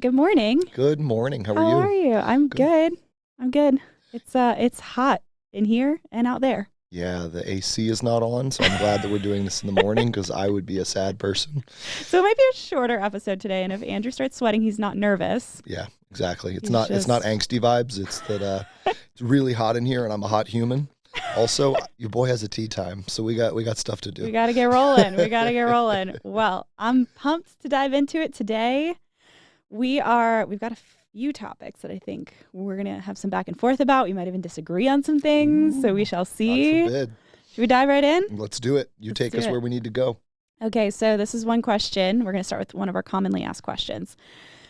Good morning. Good morning. How How are are you? you? I'm Good. good. I'm good. It's hot in here and out there. Yeah, the AC is not on, so I'm glad that we're doing this in the morning because I would be a sad person. So it might be a shorter episode today, and if Andrew starts sweating, he's not nervous. Yeah, exactly. It's He's not just angsty vibes. It's that it's really hot in here and I'm a hot human. Also, your boy has a tea time, so we got stuff to do. we got to get rolling. We got to get rolling. Well, I'm pumped to dive into it today. We've got a few topics that I think we're going to have some back and forth about. We might even disagree on some things, so we Ooh, shall God see. forbid. Should we dive right in? Let's do it. You Let's take do us it. where we need to go. Okay, so this is one question. We're going to start with one of our commonly asked questions,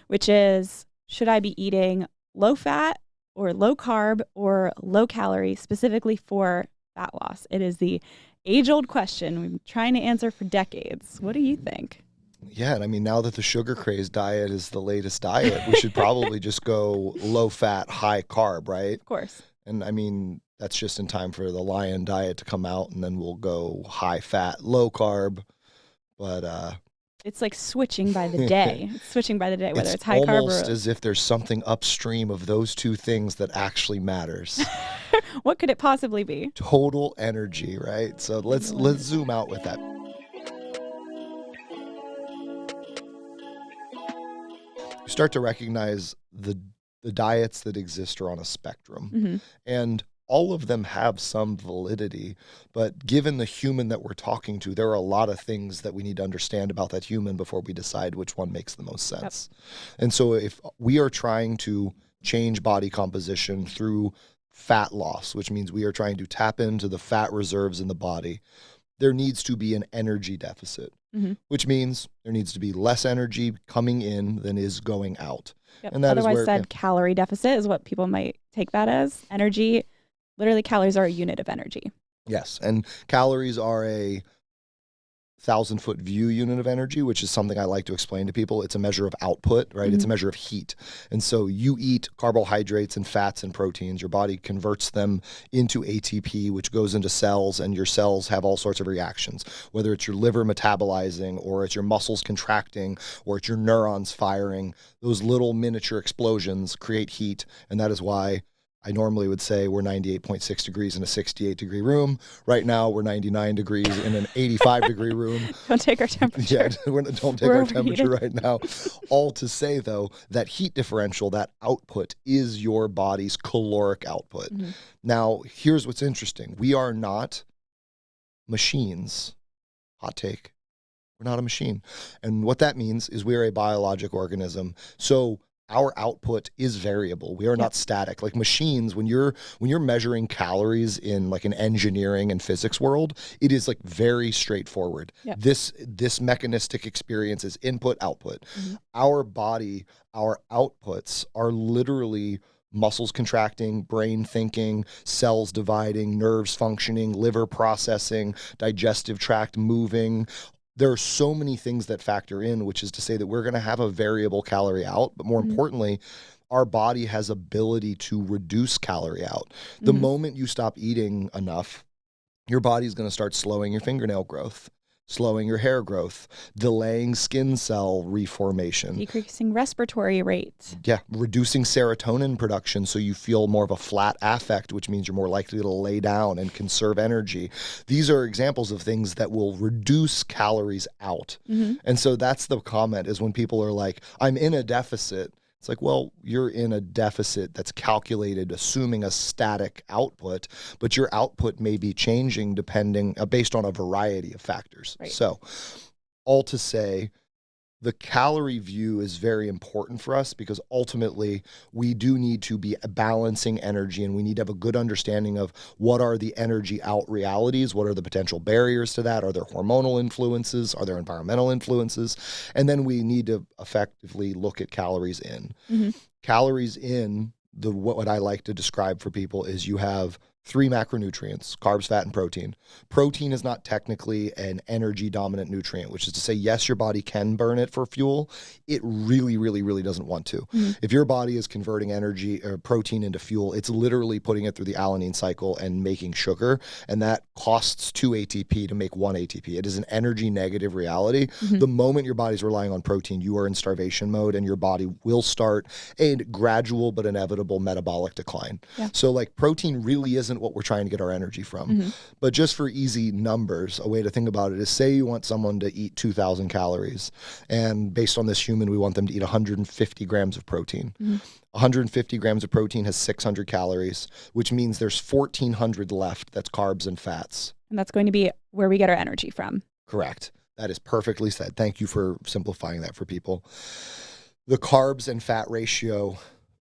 which is, should I be eating low fat or low carb or low calorie specifically for fat loss? It is the age-old question we've been trying to answer for decades. What do you think? Yeah, and I mean, now that the sugar crazed diet is the latest diet, we should probably just go low fat, high carb, right? Of course. And I mean, that's just in time for the Lion diet to come out, and then we'll go high fat, low carb. But It's like switching by the day. It's switching by the day, whether it's high carb almost or as if there's something upstream of those two things that actually matters. what could it possibly be? Total energy, right? So let's zoom out with that. You start to recognize the diets that exist are on a spectrum. Hmm. And all of them have some validity, but given the human that we're talking to, there are a lot of things that we need to understand about that human before we decide which one makes the most sense. And so if we are trying to change body composition through fat loss, which means we are trying to tap into the fat reserves in the body, there needs to be an energy deficit, Hmm. which means there needs to be less energy coming in than is going out. Yep. And that is Otherwise where said, calorie deficit is what people might take that as. Energy, literally calories are a unit of energy. yes, and calories are a 1,000-foot view unit of energy, which is something I like to explain to people. It's a measure of output, right? It's a measure of heat. And so you eat carbohydrates and fats and proteins. Your body converts them into ATP, which goes into cells, and your cells have all sorts of reactions, whether it's your liver metabolizing or it's your muscles contracting or it's your neurons firing. Those little miniature explosions create heat, and that is why I normally would say we're 98.6 degrees in a 68-degree room. Right now, we're 99 degrees in an 85-degree room. Don't take our temperature. Yeah, don't take We're our temperature overheated. right now. All to say, though, that heat differential, that output, is your body's caloric output. Mhm. Now, here's what's interesting. We are not machines. Hot take. We're not a machine. And what that means is we are a biologic organism. So our output is variable. We are not static. Like machines, when you're measuring calories in like an engineering and physics world, it is like very straightforward. Yep. This mechanistic experience is input output. Mhm. Our body, our outputs are literally muscles contracting, brain thinking, cells dividing, nerves functioning, liver processing, digestive tract moving. There are so many things that factor in, which is to say that we're going to have a variable calorie out, but more Mhm. importantly, our body has ability to reduce calorie out. The Mhm. moment you stop eating enough, your body's going to start slowing your fingernail growth, slowing your hair growth, delaying skin cell reformation. Decreasing respiratory rate. Yeah, reducing serotonin production so you feel more of a flat affect, which means you're more likely to lay down and conserve energy. These are examples of things that will reduce calories out. Hmm. And so that's the comment, is when people are like, I'm in a deficit. It's like, well, you're in a deficit that's calculated assuming a static output, but your output may be changing depending based on a variety of factors. Right. So all to say, the calorie view is very important for us because ultimately we do need to be balancing energy, and we need to have a good understanding of what are the energy out realities, what are the potential barriers to that, are there hormonal influences, are there environmental influences, and then we need to effectively look at calories in. Hmm. Calories in, what I like to describe for people is you have 3 macronutrients: carbs, fat, and protein. Protein is not technically an energy dominant nutrient, which is to say, yes, your body can burn it for fuel. It really, really, really doesn't want to. If your body is converting energy or protein into fuel, it's literally putting it through the alanine cycle and making sugar. And that costs 2 ATP to make 1 ATP. It is an energy negative reality. The moment your body's relying on protein, you are in starvation mode, and your body will start a gradual but inevitable metabolic decline. So like protein really isn't what we're trying to get our energy from. But just for easy numbers, a way to think about it is, say you want someone to eat 2,000 calories, and based on this human, we want them to eat 150 grams of protein. 150 grams of protein has 600 calories, which means there's 1,400 left. That's carbs and fats. And that's going to be where we get our energy from. Correct. That is perfectly said. Thank you for simplifying that for people. The carbs and fat ratio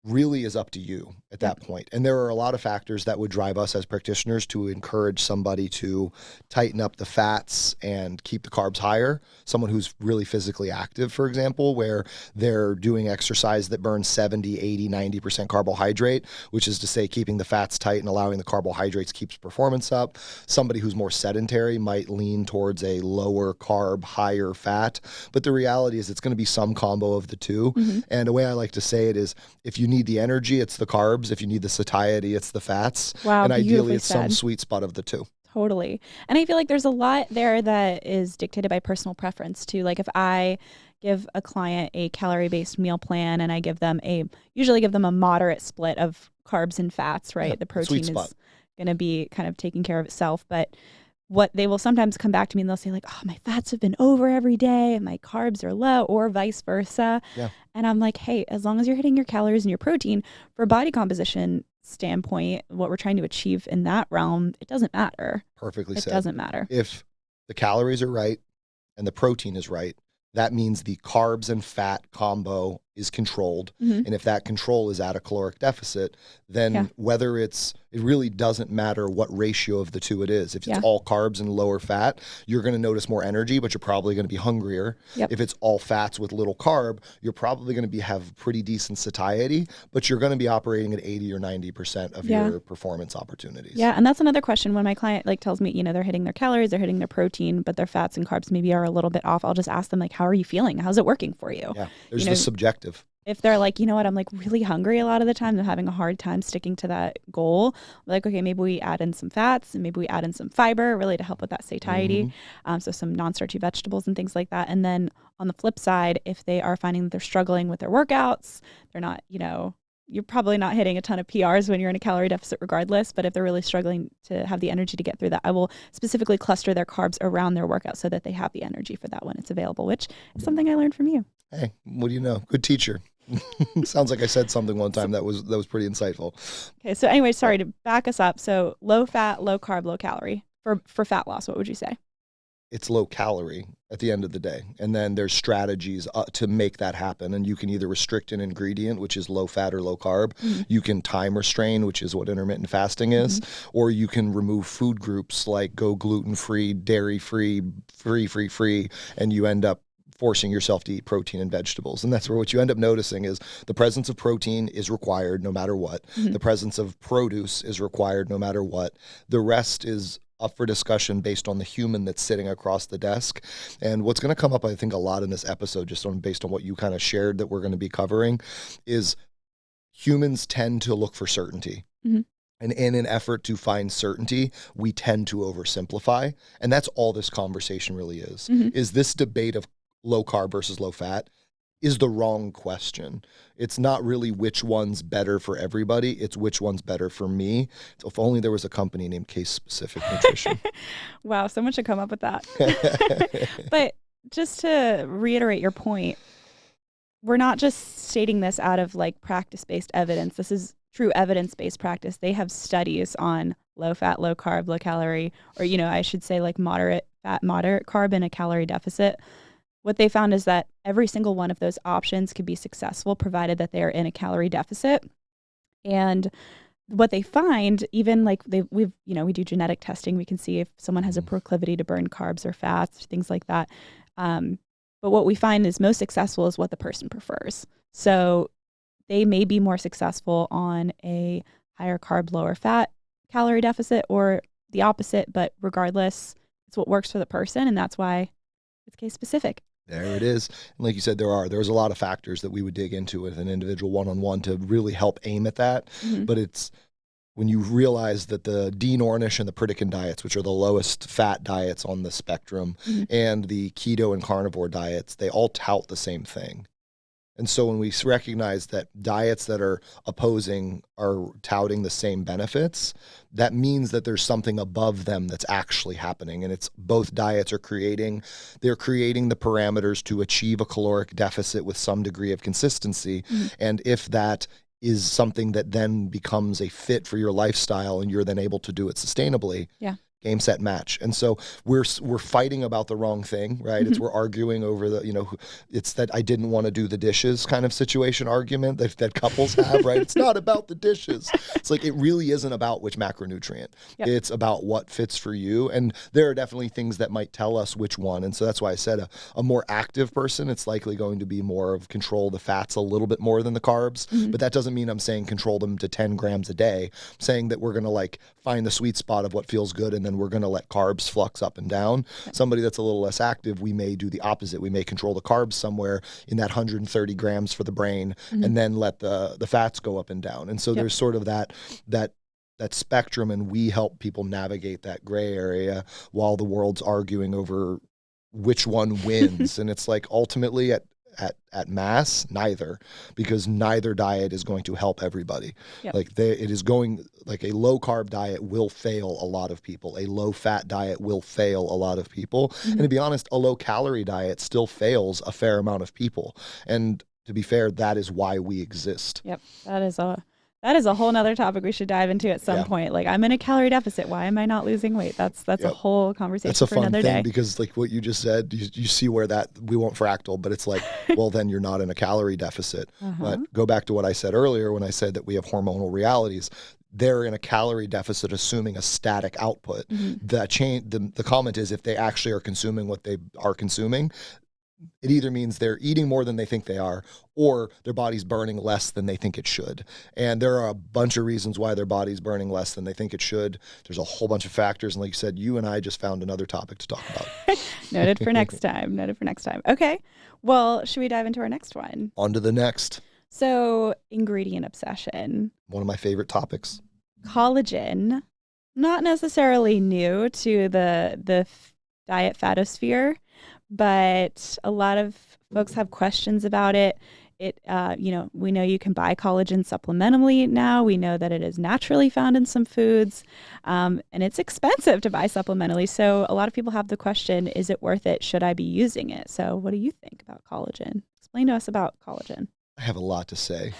really is up to you at that point. And there are a lot of factors that would drive us as practitioners to encourage somebody to tighten up the fats and keep the carbs higher. Someone who's really physically active, for example, where they're doing exercise that burns 70, 80, 90% carbohydrate, which is to say keeping the fats tight and allowing the carbohydrates keeps performance up. Somebody who's more sedentary might lean towards a lower carb, higher fat. But the reality is it's going to be some combo of the two. And the way I like to say it is, if you need the energy, it's the carbs. If you need the satiety, it's the fats. Wow, and ideally, it's said. some sweet spot of the two. Totally. And I feel like there's a lot there that is dictated by personal preference too. Like if I give a client a calorie-based meal plan and I usually give them a moderate split of carbs and fats, right? Yeah, the protein is going to be kind of taking care of itself. But what they will sometimes come back to me and they'll say like, oh, my fats have been over every day and my carbs are low, or vice versa. And I'm like, hey, as long as you're hitting your calories and your protein, for a body composition standpoint, what we're trying to achieve in that realm, it doesn't matter. Perfectly said. It doesn't matter. If the calories are right and the protein is right, that means the carbs and fat combo is controlled. And if that control is at a caloric deficit, then whether it really doesn't matter what ratio of the two it is. If it's all carbs and lower fat, you're going to notice more energy, but you're probably going to be hungrier. If it's all fats with little carb, you're probably going to have pretty decent satiety, but you're going to be operating at 80 or 90% of your performance opportunities. Yeah, and that's another question. When my client tells me, they're hitting their calories, they're hitting their protein, but their fats and carbs maybe are a little bit off, I'll just ask them how are you feeling? How's it working for you? Yeah, there's the subjective. If they're like, you know what, I'm really hungry a lot of the time, I'm having a hard time sticking to that goal. I'm like, okay, maybe we add in some fats and maybe we add in some fiber really to help with that satiety. So some non-starchy vegetables and things like that. And then on the flip side, if they are finding that they're struggling with their workouts, they're not, you're probably not hitting a ton of PRs when you're in a calorie deficit regardless, but if they're really struggling to have the energy to get through that, I will specifically cluster their carbs around their workout so that they have the energy for that when it's available, which is something I learned from you. Hey, what do you know? Good teacher. Sounds like I said something one time that was pretty insightful. Okay, so anyway, sorry to back us up. So low fat, low carb, low calorie for fat loss. What would you say? It's low calorie at the end of the day. And then there's strategies to make that happen. And you can either restrict an ingredient, which is low fat or low carb. You can time restrain, which is what intermittent fasting is. Or you can remove food groups like go gluten-free, dairy-free, free, and you end up forcing yourself to eat protein and vegetables. And that's where what you end up noticing is the presence of protein is required no matter what. The presence of produce is required no matter what. The rest is up for discussion based on the human that's sitting across the desk. And what's going to come up, I think, a lot in this episode, based on what you kind of shared that we're going to be covering, is humans tend to look for certainty. And in an effort to find certainty, we tend to oversimplify. And that's all this conversation really is. Is this debate of low carb versus low fat is the wrong question. It's not really which one's better for everybody. It's which one's better for me. If only there was a company named Case Specific Nutrition. Wow, someone should come up with that. But just to reiterate your point, we're not just stating this out of practice-based evidence. This is true evidence-based practice. They have studies on low fat, low carb, low calorie, or, I should say moderate fat, moderate carb in a calorie deficit. What they found is that every single one of those options could be successful provided that they are in a calorie deficit. And what they find, even we do genetic testing, we can see if someone has a proclivity to burn carbs or fats, things like that. But what we find is most successful is what the person prefers. So they may be more successful on a higher carb, lower fat calorie deficit or the opposite, but regardless, it's what works for the person, and that's why it's case specific. There it is. And like you said, there's a lot of factors that we would dig into with an individual one-on-one to really help aim at that. Mm-hmm. But it's when you realize that the D. Nornish and the Pritikin diets, which are the lowest fat diets on the spectrum, Mm-hmm. and the keto and carnivore diets, they all tout the same thing. And so when we recognize that diets that are opposing are touting the same benefits, that means that there's something above them that's actually happening. And it's both diets are creating the parameters to achieve a caloric deficit with some degree of consistency. Mm-hmm. And if that is something that then becomes a fit for your lifestyle and you're then able to do it sustainably, game, set, match. And so we're fighting about the wrong thing, right? Mm-hmm. It's we're arguing over it's that I didn't want to do the dishes kind of situation argument that couples have, right? It's not about the dishes. It's like, it really isn't about which macronutrient. Yep. It's about what fits for you. And there are definitely things that might tell us which one. And so that's why I said a more active person, it's likely going to be more of control the fats a little bit more than the carbs. Mm-hmm. But that doesn't mean I'm saying control them to 10 grams a day. I'm saying that we're going to find the sweet spot of what feels good, and then we're going to let carbs flux up and down. Somebody that's a little less active, we may do the opposite. We may control the carbs somewhere in that 130 grams for the brain, Mm-hmm. and then let the fats go up and down. And so there's sort of that spectrum, and we help people navigate that gray area while the world's arguing over which one wins. And it's like, ultimately at mass, neither, because neither diet is going to help everybody. Yep. It is going, like, a low carb diet will fail a lot of people. A low fat diet will fail a lot of people. Mm-hmm. And to be honest, a low calorie diet still fails a fair amount of people. And to be fair, that is why we exist. Yep. That is a whole nother topic we should dive into at some point. Like, I'm in a calorie deficit. Why am I not losing weight? That's a whole conversation That's a for fun another thing, day. because like what you just said, you see where that, we won't fractal, but it's like, well, then you're not in a calorie deficit. But go back to what I said earlier when I said that we have hormonal realities. They're in a calorie deficit, assuming a static output. Mm-hmm. The comment is, if they actually are consuming what they are consuming, it either means they're eating more than they think they are, or their body's burning less than they think it should. And there are a bunch of reasons why their body's burning less than they think it should. There's a whole bunch of factors. And like you said, you and I just found another topic to talk about. Noted for next time. Okay. Well, should we dive into our next one? On to the next. So, ingredient obsession. One of my favorite topics. Collagen, not necessarily new to the diet fatosphere, but a lot of folks have questions about it. We know you can buy collagen supplementally now. We know that it is naturally found in some foods, and it's expensive to buy supplementally. So a lot of people have the question, is it worth it? Should I be using it? So what do you think about collagen? Explain to us about collagen. I have a lot to say.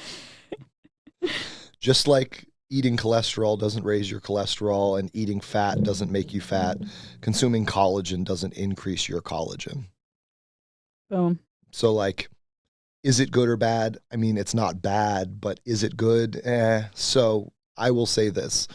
Just like eating cholesterol doesn't raise your cholesterol, and eating fat doesn't make you fat, consuming collagen doesn't increase your collagen. Boom. So, like, is it good or bad? I mean, it's not bad, but is it good? So I will say this.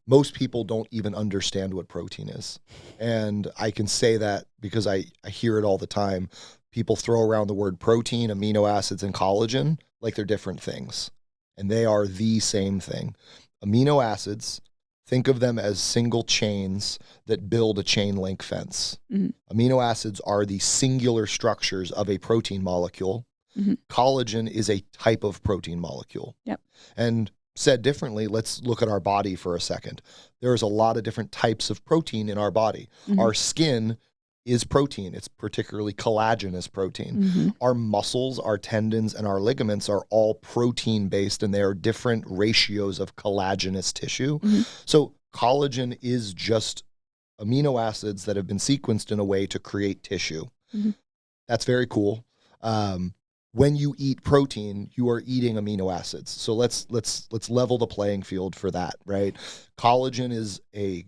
Most people don't even understand what protein is. And I can say that because I hear it all the time. People throw around the word protein, amino acids, and collagen like they're different things. And they are the same thing. Amino acids, think of them as single chains that build a chain link fence. Mm-hmm. Amino acids are the singular structures of a protein molecule. Mm-hmm. Collagen is a type of protein molecule. Yep. And said differently, let's look at our body for a second. There's a lot of different types of protein in our body. Mm-hmm. Our skin is protein. It's particularly collagenous protein. Mm-hmm. Our muscles, our tendons, and our ligaments are all protein-based, and they are different ratios of collagenous tissue. Mm-hmm. So collagen is just amino acids that have been sequenced in a way to create tissue. Mm-hmm. That's very cool. When you eat protein, you are eating amino acids. So let's level the playing field for that, right? Collagen is a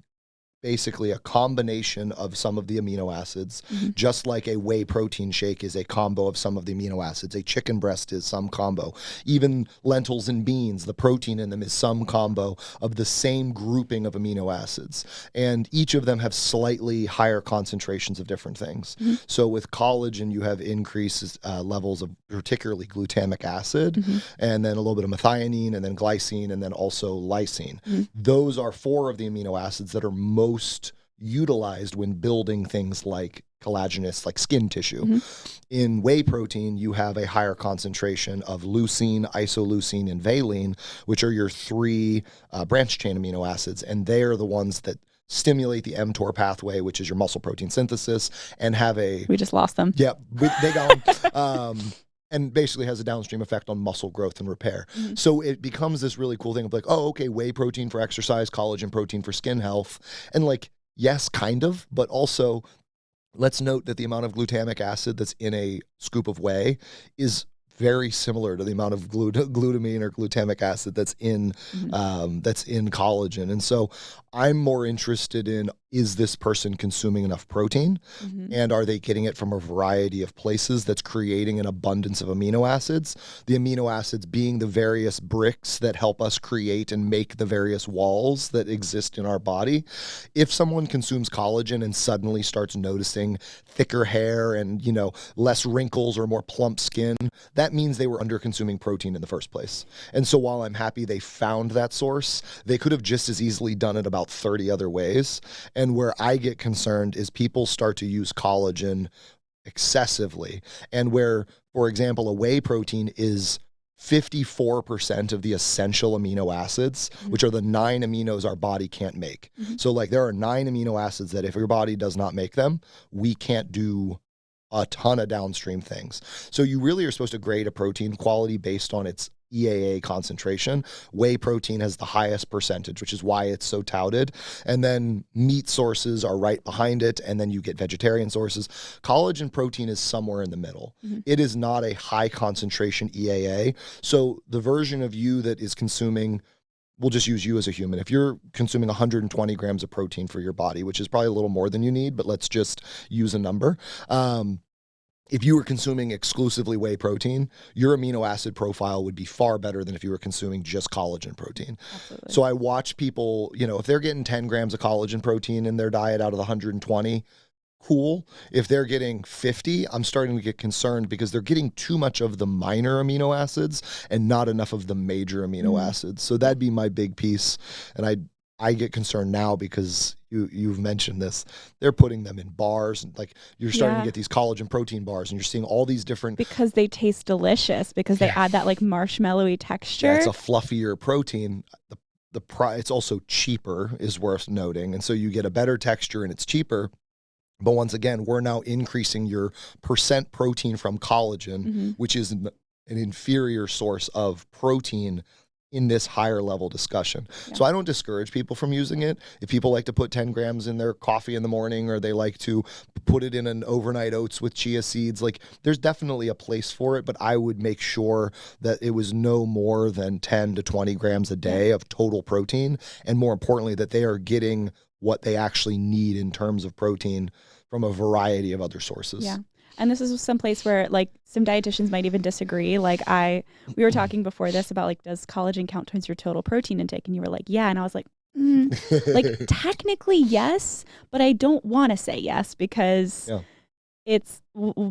basically a combination of some of the amino acids, just like a whey protein shake is a combo of some of the amino acids. A chicken breast is some combo. Even lentils and beans, the protein in them is some combo of the same grouping of amino acids. And each of them have slightly higher concentrations of different things. So with collagen, you have increased levels of particularly glutamic acid, and then a little bit of methionine, and then glycine, and then also lysine. Those are 4 of the amino acids that are most utilized when building things like collagenous, like skin tissue. In whey protein, you have a higher concentration of leucine, isoleucine, and valine, which are your 3 branch chain amino acids, and they are the ones that stimulate the mTOR pathway, which is your muscle protein synthesis, and have a... We just lost them. Yeah, they gone. And basically has a downstream effect on muscle growth and repair. So it becomes this really cool thing of like, oh, okay, whey protein for exercise, collagen protein for skin health. And like, yes, kind of, but also let's note that the amount of glutamic acid that's in a scoop of whey is very similar to the amount of glutamine or glutamic acid that's in collagen. And so I'm more interested in, is this person consuming enough protein? And are they getting it from a variety of places that's creating an abundance of amino acids? The amino acids being the various bricks that help us create and make the various walls that exist in our body. If someone consumes collagen and suddenly starts noticing thicker hair and, you know, less wrinkles or more plump skin, that means they were under consuming protein in the first place. And so while I'm happy they found that source, they could have just as easily done it about 30 other ways. And where I get concerned is people start to use collagen excessively. And where, for example, a whey protein is 54% of the essential amino acids, which are the 9 aminos our body can't make. So like there are 9 amino acids that if your body does not make them, we can't do a ton of downstream things. So you really are supposed to grade a protein quality based on its EAA concentration. Whey protein has the highest percentage, which is why it's so touted. And then meat sources are right behind it. And then you get vegetarian sources. Collagen protein is somewhere in the middle. It is not a high concentration EAA. So the version of you that is consuming, we'll just use you as a human. If you're consuming 120 grams of protein for your body, which is probably a little more than you need, but let's just use a number. If you were consuming exclusively whey protein, your amino acid profile would be far better than if you were consuming just collagen protein. Absolutely. So I watch people, you know, if they're getting 10 grams of collagen protein in their diet out of the 120, cool. If they're getting 50, I'm starting to get concerned because they're getting too much of the minor amino acids and not enough of the major amino acids. So that'd be my big piece. And I get concerned now because you've mentioned this. They're putting them in bars, and like you're starting to get these collagen protein bars, and you're seeing all these different, because they taste delicious, because they add that like marshmallowy texture. Yeah, it's a fluffier protein. It's also cheaper, is worth noting, and so you get a better texture and it's cheaper. But once again, we're now increasing your percent protein from collagen, which is an inferior source of protein in this higher level discussion. So I don't discourage people from using it. If people like to put 10 grams in their coffee in the morning, or they like to put it in an overnight oats with chia seeds, like there's definitely a place for it, but I would make sure that it was no more than 10 to 20 grams a day of total protein. And more importantly, that they are getting what they actually need in terms of protein from a variety of other sources. Yeah. And this is some place where like some dietitians might even disagree. Like we were talking before this about like, does collagen count towards your total protein intake? And you were like, yeah. And I was like, like technically yes, but I don't want to say yes because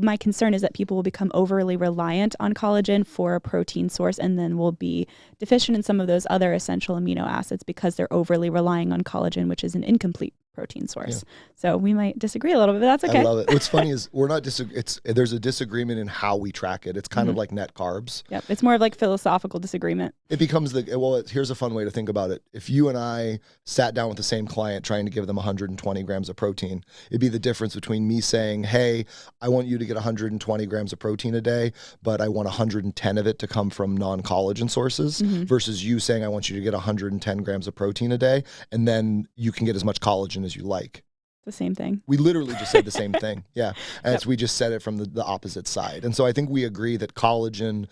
my concern is that people will become overly reliant on collagen for a protein source, and then will be deficient in some of those other essential amino acids because they're overly relying on collagen, which is an incomplete protein source. So we might disagree a little bit, but that's okay. I love it. What's funny is there's a disagreement in how we track it. It's kind of like net carbs. Yep. It's more of like philosophical disagreement. It becomes here's a fun way to think about it. If you and I sat down with the same client trying to give them 120 grams of protein, it'd be the difference between me saying, hey, I want you to get 120 grams of protein a day, but I want 110 of it to come from non-collagen sources, versus you saying, I want you to get 110 grams of protein a day, and then you can get as much collagen as you like. The same thing. We literally just said the same thing. Yeah. As we just said it from the opposite side. And so I think we agree that collagen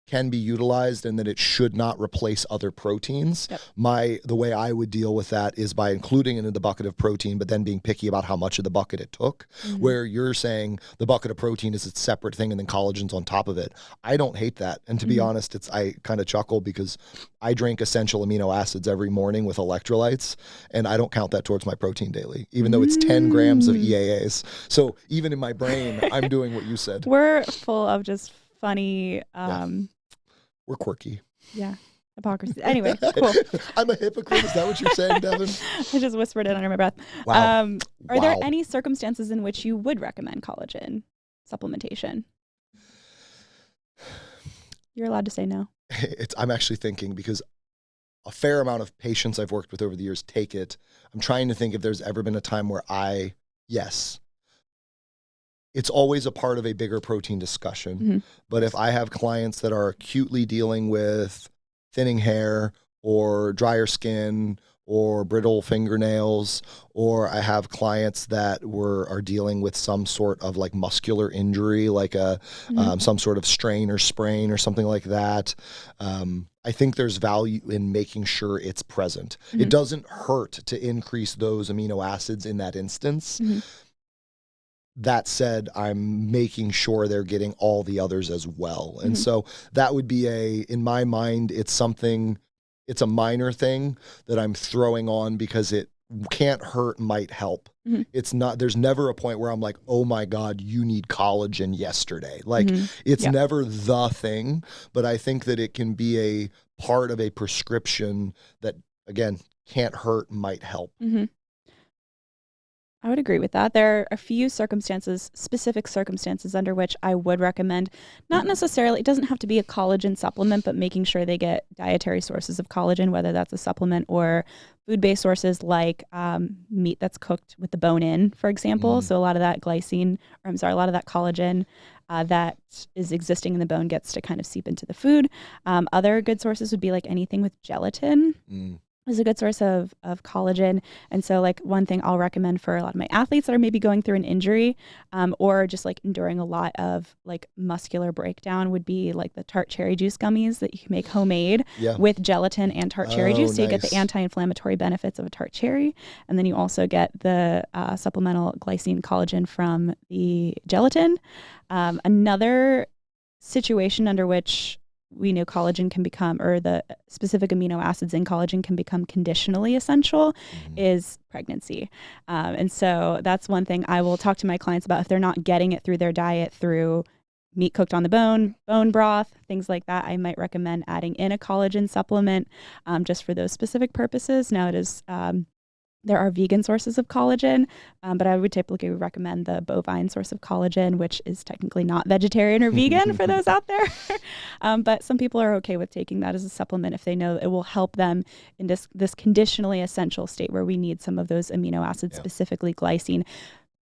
can be utilized and that it should not replace other proteins. Yep. The way I would deal with that is by including it in the bucket of protein, but then being picky about how much of the bucket it took. Where you're saying the bucket of protein is its separate thing and then collagen's on top of it. I don't hate that. And to be honest, I kind of chuckle because I drink essential amino acids every morning with electrolytes, and I don't count that towards my protein daily, even though it's 10 grams of EAAs. So even in my brain, I'm doing what you said. We're full of just funny, We're quirky. Yeah. Hypocrisy. Anyway, cool. I'm a hypocrite. Is that what you're saying, Devon? I just whispered it under my breath. Wow. Are there any circumstances in which you would recommend collagen supplementation? You're allowed to say no. I'm actually thinking because a fair amount of patients I've worked with over the years take it. I'm trying to think if there's ever been a time where yes. It's always a part of a bigger protein discussion. But if I have clients that are acutely dealing with thinning hair or drier skin or brittle fingernails, or I have clients that are dealing with some sort of like muscular injury, like some sort of strain or sprain or something like that, I think there's value in making sure it's present. It doesn't hurt to increase those amino acids in that instance. That said, I'm making sure they're getting all the others as well. And so that would be in my mind, it's a minor thing that I'm throwing on because it can't hurt, might help. It's not, there's never a point where I'm like, oh my God, you need collagen yesterday. Like it's never the thing, but I think that it can be a part of a prescription that, again, can't hurt, might help. I would agree with that. There are a few specific circumstances under which I would recommend, not necessarily, it doesn't have to be a collagen supplement, but making sure they get dietary sources of collagen, whether that's a supplement or food-based sources like meat that's cooked with the bone in, for example. So a lot of that a lot of that collagen that is existing in the bone gets to kind of seep into the food. Other good sources would be like anything with gelatin. Is a good source of collagen. And so like one thing I'll recommend for a lot of my athletes that are maybe going through an injury or just like enduring a lot of like muscular breakdown would be like the tart cherry juice gummies that you can make homemade with gelatin and tart cherry juice. So you get the anti-inflammatory benefits of a tart cherry. And then you also get the supplemental glycine collagen from the gelatin. Another situation under which we know collagen can become, or the specific amino acids in collagen can become conditionally essential is pregnancy. And so that's one thing I will talk to my clients about if they're not getting it through their diet through meat cooked on the bone broth, things like that. I might recommend adding in a collagen supplement just for those specific purposes. Now it is, there are vegan sources of collagen, but I would typically recommend the bovine source of collagen, which is technically not vegetarian or vegan for those out there. But some people are okay with taking that as a supplement if they know it will help them in this conditionally essential state where we need some of those amino acids, specifically glycine.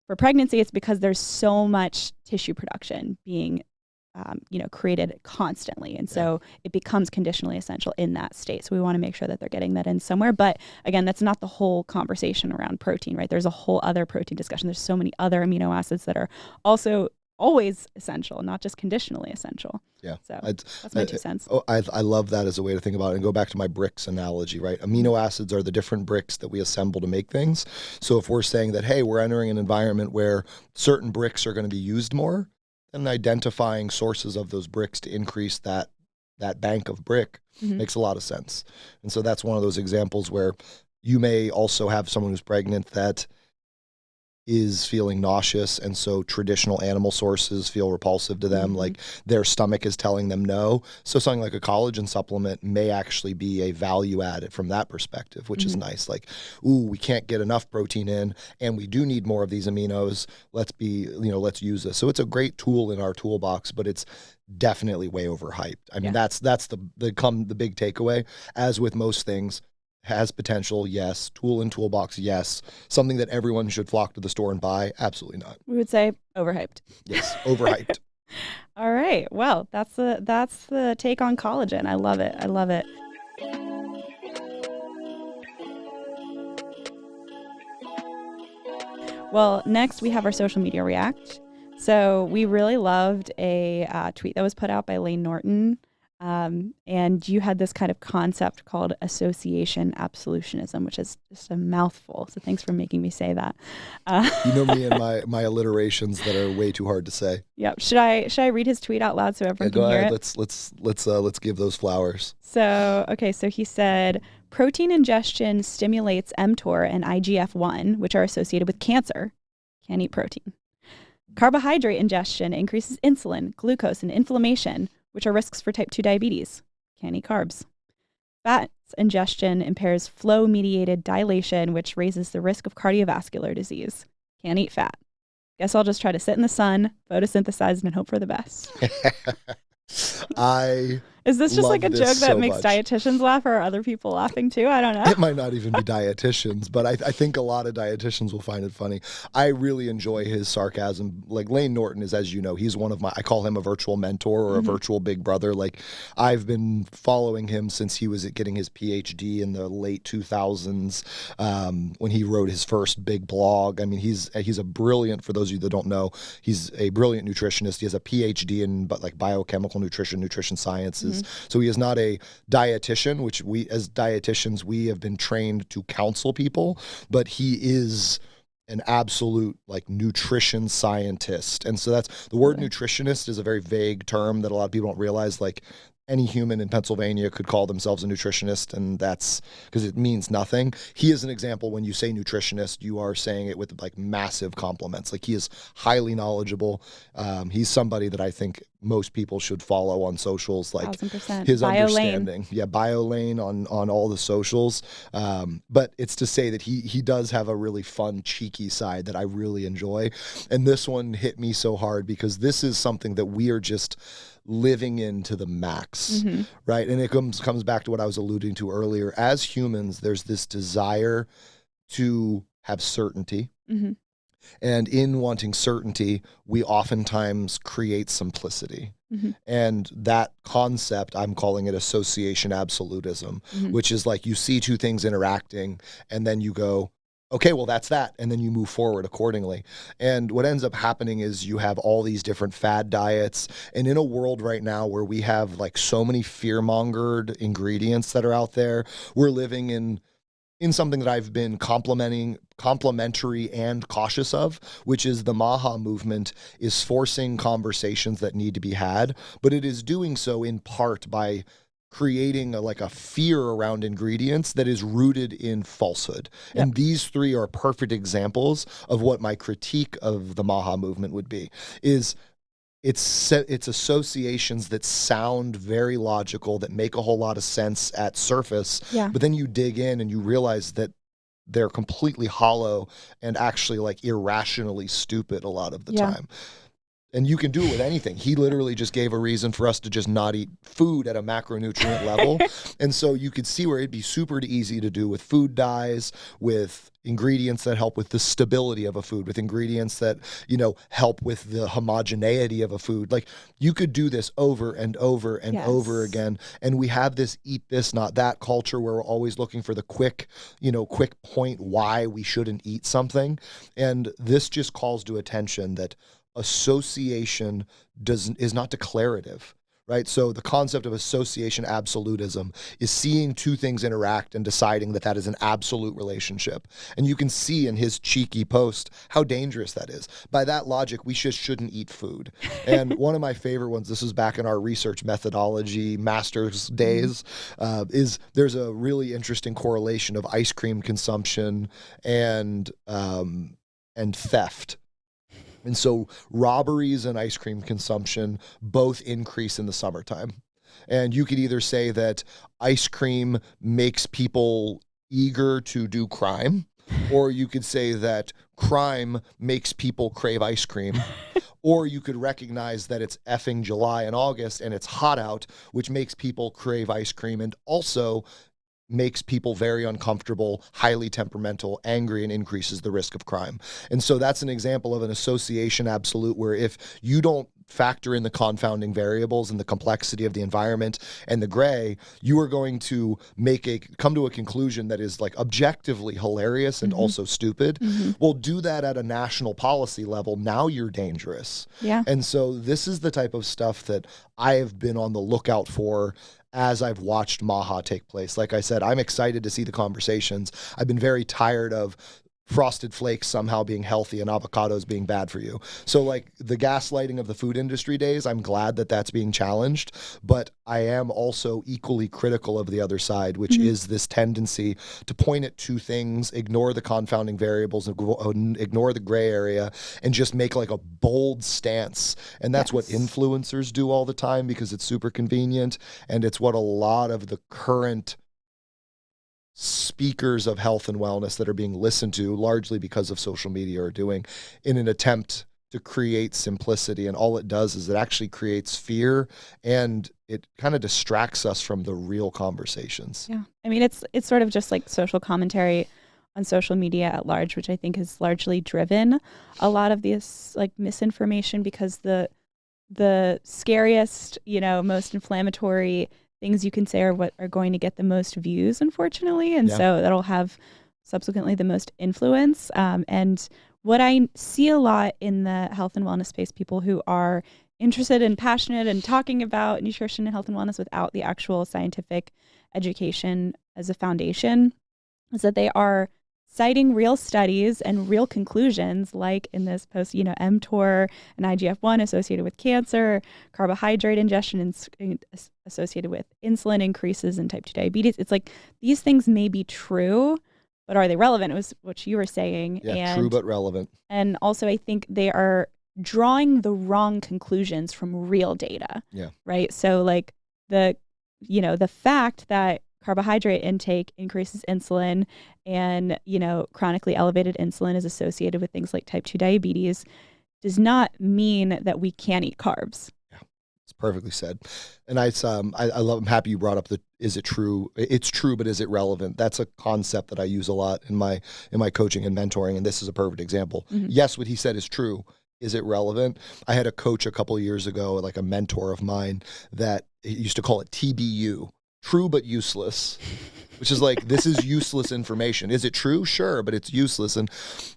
For pregnancy, it's because there's so much tissue production being created constantly. And so it becomes conditionally essential in that state. So we want to make sure that they're getting that in somewhere. But again, that's not the whole conversation around protein, right? There's a whole other protein discussion. There's so many other amino acids that are also always essential, not just conditionally essential. Yeah. So that's my 2 cents. I love that as a way to think about it and go back to my bricks analogy, right? Amino acids are the different bricks that we assemble to make things. So if we're saying that, hey, we're entering an environment where certain bricks are going to be used more, and identifying sources of those bricks to increase that bank of brick makes a lot of sense. And so that's one of those examples where you may also have someone who's pregnant that is feeling nauseous, and so traditional animal sources feel repulsive to them, like their stomach is telling them no. So something like a collagen supplement may actually be a value added from that perspective, which is nice. Like, ooh, we can't get enough protein in, and we do need more of these aminos. Let's use this. So it's a great tool in our toolbox, but it's definitely way overhyped. I mean, that's the big takeaway. As with most things, has potential, yes. Tool in toolbox, yes. Something that everyone should flock to the store and buy, absolutely not. We would say overhyped. Yes, overhyped. All right. Well, that's the take on collagen. I love it. Well, next we have our social media react. So we really loved a tweet that was put out by Layne Norton And you had this kind of concept called association absolutionism, which is just a mouthful. So thanks for making me say that. You know me and my alliterations that are way too hard to say. Yep. Should I read his tweet out loud so everyone can hear ahead. it? Let's give those flowers. So he said protein ingestion stimulates mTOR and IGF-1, which are associated with cancer. Can't eat protein. Carbohydrate ingestion increases insulin, glucose, and inflammation, which are risks for type 2 diabetes. Can't eat carbs. Fat ingestion impairs flow-mediated dilation, which raises the risk of cardiovascular disease. Can't eat fat. Guess I'll just try to sit in the sun, photosynthesize, and hope for the best. Is this just like a joke that makes dietitians laugh, or are other people laughing too? I don't know. It might not even be dietitians, but I think a lot of dietitians will find it funny. I really enjoy his sarcasm. Like Layne Norton is, as you know, he's one of I call him a virtual mentor or a virtual big brother. Like I've been following him since he was getting his PhD in the late 2000s when he wrote his first big blog. I mean, he's a brilliant, for those of you that don't know, he's a brilliant nutritionist. He has a PhD in biochemical nutrition sciences. So he is not a dietitian, which we as dietitians, we have been trained to counsel people, but he is an absolute nutrition scientist. And so that's the word nutritionist is a very vague term that a lot of people don't realize. Like any human in Pennsylvania could call themselves a nutritionist, and that's because it means nothing. He is an example. When you say nutritionist, you are saying it with massive compliments. Like he is highly knowledgeable. He's somebody that I think most people should follow on socials, like 1000%. his understanding. Yeah, Layne on all the socials. But it's to say that he does have a really fun, cheeky side that I really enjoy. And this one hit me so hard because this is something that we are just living into the max, right? And it comes back to what I was alluding to earlier. As humans, there's this desire to have certainty. And in wanting certainty, we oftentimes create simplicity. And that concept, I'm calling it association absolutism, which is like you see two things interacting and then you go, okay, well, that's that. And then you move forward accordingly. And what ends up happening is you have all these different fad diets. And in a world right now where we have so many fear-mongered ingredients that are out there, we're living in something that I've been complimentary and cautious of, which is the Maha movement is forcing conversations that need to be had, but it is doing so in part by creating a fear around ingredients that is rooted in falsehood. Yep. And these three are perfect examples of what my critique of the Maha movement would be, is it's associations that sound very logical, that make a whole lot of sense at surface, but then you dig in and you realize that they're completely hollow and actually irrationally stupid a lot of the time. And you can do it with anything. He literally just gave a reason for us to just not eat food at a macronutrient level. And so you could see where it'd be super easy to do with food dyes, with ingredients that help with the stability of a food, with ingredients that, help with the homogeneity of a food. Like you could do this over and over and over again. And we have this eat this, not that culture where we're always looking for the quick point why we shouldn't eat something. And this just calls to attention that association is not declarative, right? So the concept of association absolutism is seeing two things interact and deciding that is an absolute relationship. And you can see in his cheeky post how dangerous that is. By that logic, we just shouldn't eat food. And one of my favorite ones, this was back in our research methodology master's days, is there's a really interesting correlation of ice cream consumption and theft. And so robberies and ice cream consumption both increase in the summertime. And you could either say that ice cream makes people eager to do crime, or you could say that crime makes people crave ice cream, or you could recognize that it's effing July and August and it's hot out, which makes people crave ice cream and also makes people very uncomfortable, highly temperamental, angry, and increases the risk of crime. And so that's an example of an association absolute where if you don't factor in the confounding variables and the complexity of the environment and the gray, you are going to come to a conclusion that is like objectively hilarious and also stupid. Well, do that at a national policy level. Now you're dangerous. Yeah. And so this is the type of stuff that I have been on the lookout for as I've watched MAHA take place. Like I said, I'm excited to see the conversations. I've been very tired of Frosted Flakes somehow being healthy and avocados being bad for you. So like the gaslighting of the food industry days, I'm glad that that's being challenged, but I am also equally critical of the other side, which is this tendency to point at two things, ignore the confounding variables, ignore the gray area, and just make like a bold stance. And that's what influencers do all the time because it's super convenient. And it's what a lot of the current speakers of health and wellness that are being listened to largely because of social media are doing in an attempt to create simplicity. And all it does is it actually creates fear and it kind of distracts us from the real conversations. Yeah. I mean, it's sort of just like social commentary on social media at large, which I think has largely driven a lot of this like misinformation because the scariest, most inflammatory things you can say are what are going to get the most views, unfortunately. And so that'll have subsequently the most influence. And what I see a lot in the health and wellness space, people who are interested and passionate and talking about nutrition and health and wellness without the actual scientific education as a foundation, is that they are citing real studies and real conclusions, like in this post, mTOR and IGF-1 associated with cancer, carbohydrate ingestion associated with insulin increases in type 2 diabetes. It's like these things may be true, but are they relevant? It was what you were saying. Yeah, true but relevant. And also I think they are drawing the wrong conclusions from real data. Yeah. Right? So like the fact that carbohydrate intake increases insulin and, chronically elevated insulin is associated with things like type 2 diabetes does not mean that we can't eat carbs. Yeah, it's perfectly said. And I'm happy you brought up is it true? It's true, but is it relevant? That's a concept that I use a lot in my coaching and mentoring. And this is a perfect example. Yes, what he said is true. Is it relevant? I had a coach a couple of years ago, like a mentor of mine, that he used to call it TBU. True but useless, which is like, this is useless information. Is it true? Sure, but it's useless. And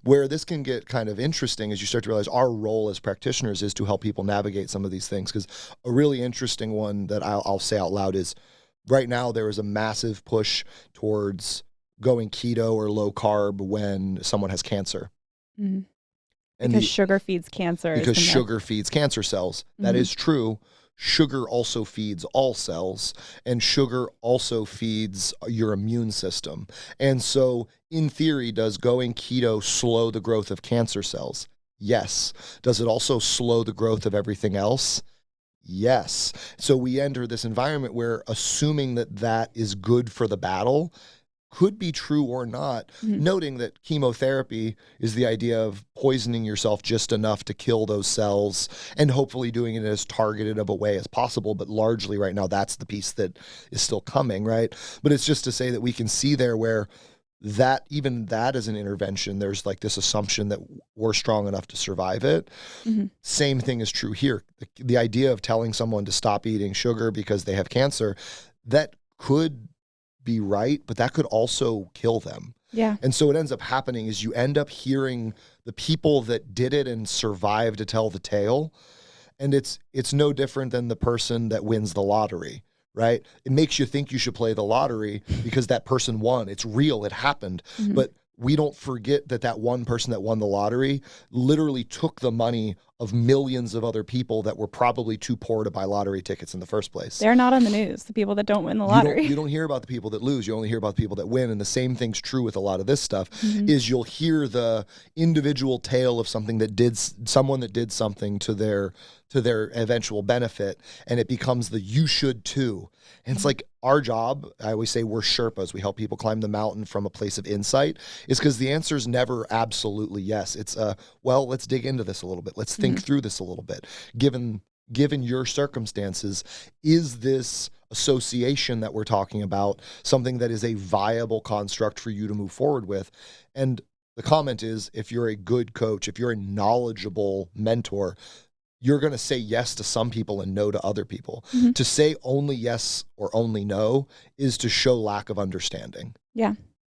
where this can get kind of interesting is you start to realize our role as practitioners is to help people navigate some of these things. Because a really interesting one that I'll say out loud is right now there is a massive push towards going keto or low carb when someone has cancer. And because sugar feeds cancer. Because sugar feeds cancer cells. That is true. Sugar also feeds all cells, and sugar also feeds your immune system. And so, in theory, does going keto slow the growth of cancer cells? Yes. Does it also slow the growth of everything else? Yes. So we enter this environment where assuming that is good for the battle could be true or not, noting that chemotherapy is the idea of poisoning yourself just enough to kill those cells and hopefully doing it as targeted of a way as possible. But largely right now, that's the piece that is still coming, right? But it's just to say that we can see there where even that is an intervention. There's like this assumption that we're strong enough to survive it. Same thing is true here. The idea of telling someone to stop eating sugar because they have cancer, that could be right, but that could also kill them. Yeah. And so what ends up happening is you end up hearing the people that did it and survived to tell the tale. And it's no different than the person that wins the lottery, right? It makes you think you should play the lottery because that person won. It's real. It happened. But we don't forget that one person that won the lottery literally took the money of millions of other people that were probably too poor to buy lottery tickets in the first place. They're not on the news, the people that don't win the lottery. You don't hear about the people that lose. You only hear about the people that win. And the same thing's true with a lot of this stuff is you'll hear the individual tale of someone that did something to their eventual benefit, and it becomes the you should too. And it's like our job, I always say we're Sherpas. We help people climb the mountain from a place of insight, is because the answer is never absolutely yes. It's well, let's dig into this a little bit. Let's think through this a little bit. Given your circumstances, is this association that we're talking about something that is a viable construct for you to move forward with? And the comment is, if you're a good coach, if you're a knowledgeable mentor, you're going to say yes to some people and no to other people. Mm-hmm. To say only yes or only no is to show lack of understanding. Yeah.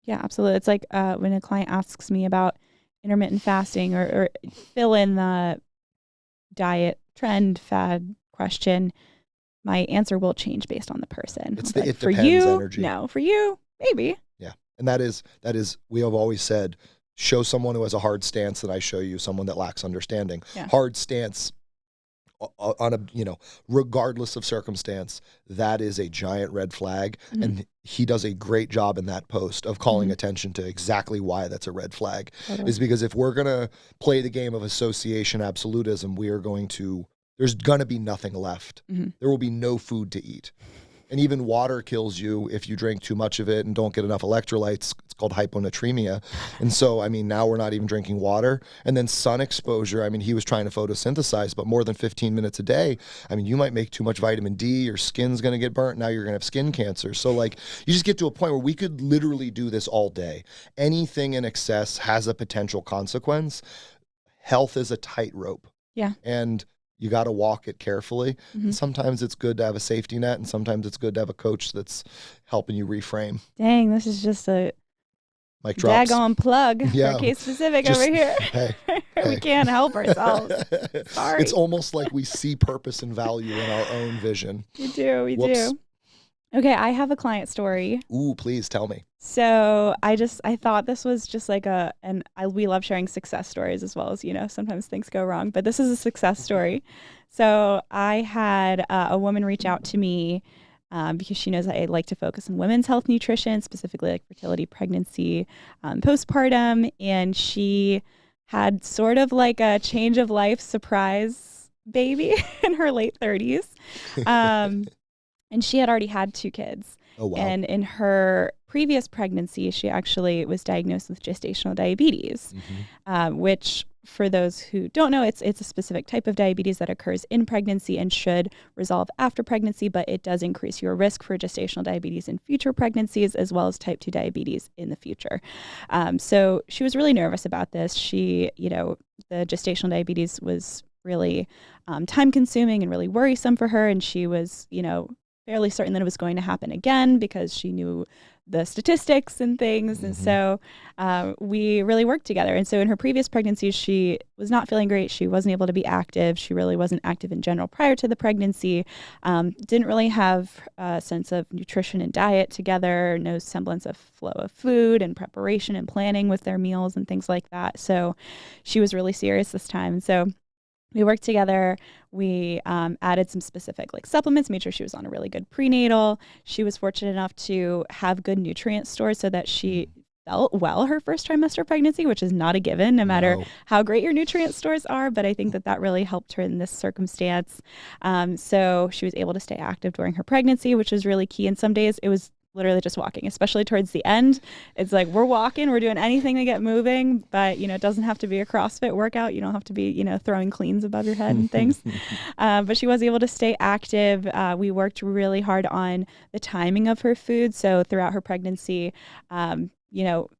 Yeah, absolutely. It's like when a client asks me about intermittent fasting or fill in the diet trend fad question, my answer will change based on the person. It's like, it for depends you, energy. no. For you, maybe. Yeah. And that is, we have always said, show someone who has a hard stance that I show you someone that lacks understanding. Yeah. Hard stance on a, regardless of circumstance, that is a giant red flag. Mm-hmm. And he does a great job in that post of calling attention to exactly why that's a red flag. Totally. Is because if we're going to play the game of association absolutism, there's going to be nothing left. Mm-hmm. There will be no food to eat. And even water kills you if you drink too much of it and don't get enough electrolytes. It's called hyponatremia. And so, now we're not even drinking water. And then sun exposure, he was trying to photosynthesize, but more than 15 minutes a day, you might make too much vitamin D, your skin's going to get burnt. Now you're going to have skin cancer. So you just get to a point where we could literally do this all day. Anything in excess has a potential consequence. Health is a tightrope. Yeah. And you got to walk it carefully. Mm-hmm. And sometimes it's good to have a safety net, and sometimes it's good to have a coach that's helping you reframe. Dang, this is just a Mic drops. daggone plug Yeah. for Case Specific Just, over here. Hey, We can't help ourselves. Sorry. It's almost like we see purpose and value in our own vision. We do. Whoops. Okay, I have a client story. Ooh, please tell me. So I thought this was just like we love sharing success stories as well as, sometimes things go wrong, but this is a success story. So I had a woman reach out to me because she knows that I like to focus on women's health nutrition, specifically like fertility, pregnancy, postpartum. And she had sort of like a change of life surprise baby in her late 30s. And she had already had 2 kids. Oh, wow. And in her previous pregnancy, she actually was diagnosed with gestational diabetes, which for those who don't know, it's a specific type of diabetes that occurs in pregnancy and should resolve after pregnancy, but it does increase your risk for gestational diabetes in future pregnancies as well as type 2 diabetes in the future. So she was really nervous about this. She, the gestational diabetes was really time consuming and really worrisome for her. And she was, fairly certain that it was going to happen again because she knew the statistics and things. And so we really worked together. And so in her previous pregnancies, she was not feeling great. She wasn't able to be active. She really wasn't active in general prior to the pregnancy. Didn't really have a sense of nutrition and diet together, no semblance of flow of food and preparation and planning with their meals and things like that. So she was really serious this time. And so we worked together. We added some specific supplements, made sure she was on a really good prenatal. She was fortunate enough to have good nutrient stores so that she felt well her first trimester pregnancy, which is not a given, no matter how great your nutrient stores are. But I think that really helped her in this circumstance. So she was able to stay active during her pregnancy, which was really key. And some days it was literally just walking, especially towards the end. It's like we're walking, we're doing anything to get moving, but it doesn't have to be a CrossFit workout. You don't have to be throwing cleans above your head and things. But she was able to stay active. We worked really hard on the timing of her food. So throughout her pregnancy,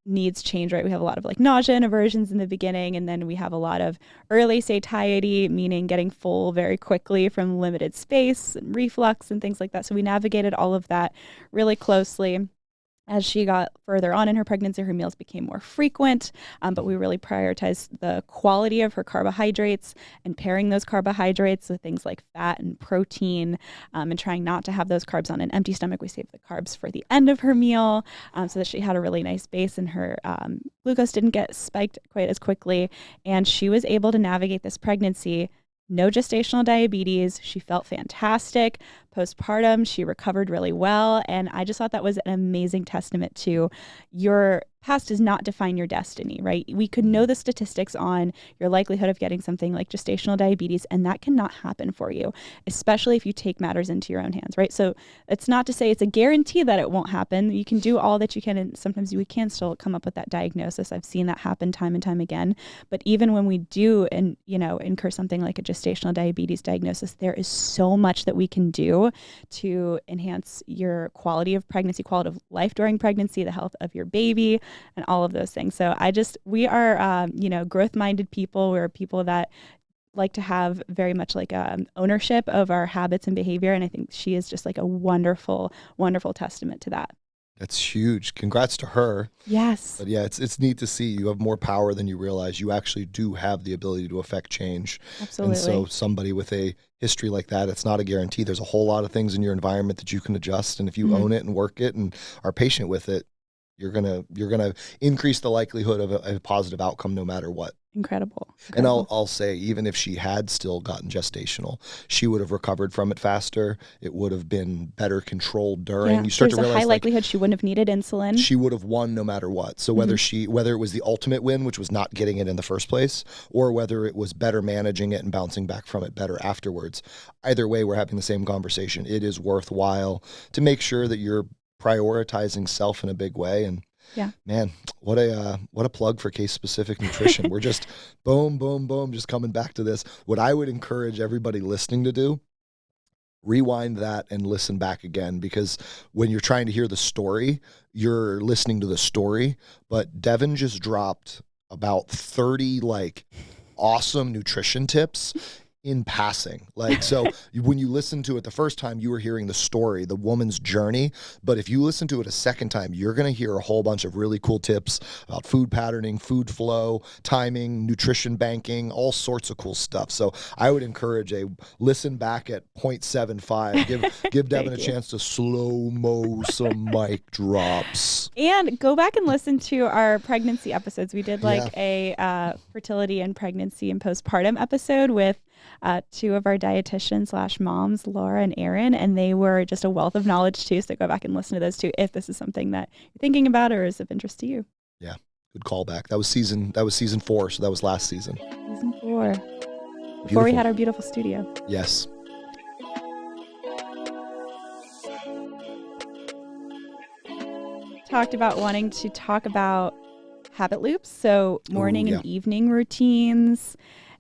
needs change, right? We have a lot of nausea and aversions in the beginning, and then we have a lot of early satiety, meaning getting full very quickly from limited space and reflux and things like that. So we navigated all of that really closely. As she got further on in her pregnancy, her meals became more frequent, but we really prioritized the quality of her carbohydrates and pairing those carbohydrates with things like fat and protein, and trying not to have those carbs on an empty stomach. We saved the carbs for the end of her meal so that she had a really nice base and her glucose didn't get spiked quite as quickly. And she was able to navigate this pregnancy. No gestational diabetes. She felt fantastic. Postpartum, she recovered really well. And I just thought that was an amazing testament to your past does not define your destiny, right? We could know the statistics on your likelihood of getting something like gestational diabetes, and that cannot happen for you, especially if you take matters into your own hands, right? So it's not to say it's a guarantee that it won't happen. You can do all that you can, and sometimes we can still come up with that diagnosis. I've seen that happen time and time again. But even when we do incur something like a gestational diabetes diagnosis, there is so much that we can do to enhance your quality of pregnancy, quality of life during pregnancy, the health of your baby, and all of those things. So we are, growth-minded people. We're people that like to have very much like ownership of our habits and behavior. And I think she is just like a wonderful, wonderful testament to that. That's huge. Congrats to her. Yes. But yeah, it's neat to see you have more power than you realize. You actually do have the ability to affect change. Absolutely. And so somebody with a history like that, it's not a guarantee. There's a whole lot of things in your environment that you can adjust. And if you own it and work it and are patient with it, you're gonna increase the likelihood of a positive outcome no matter what. Incredible. And I'll say, even if she had still gotten gestational, she would have recovered from it faster. It would have been better controlled during. Yeah. You start There's to realize a high likelihood she wouldn't have needed insulin. She would have won no matter what. So whether it was the ultimate win, which was not getting it in the first place, or whether it was better managing it and bouncing back from it better afterwards, either way, we're having the same conversation. It is worthwhile to make sure that you're prioritizing self in a big way. And yeah, man, what a plug for case specific nutrition. We're just boom, boom, boom, just coming back to this. What I would encourage everybody listening to do, rewind that and listen back again, because when you're trying to hear the story, you're listening to the story. But Devon just dropped about 30 like awesome nutrition tips in passing. Like, so when you listen to it the first time, you were hearing the story, the woman's journey. But if you listen to it a second time, you're going to hear a whole bunch of really cool tips about food patterning, food flow, timing, nutrition banking, all sorts of cool stuff. So I would encourage a listen back at 0.75. Give Devon a chance to slow-mo some mic drops. And go back and listen to our pregnancy episodes. We did like a fertility and pregnancy and postpartum episode with two of our dietitians / moms, Laura and Erin, and they were just a wealth of knowledge too. So go back and listen to those too if this is something that you're thinking about or is of interest to you. Yeah, good callback. That was season 4, so that was last season. Season 4. Before we had our beautiful studio. Yes. Talked about wanting to talk about habit loops, so morning and evening routines.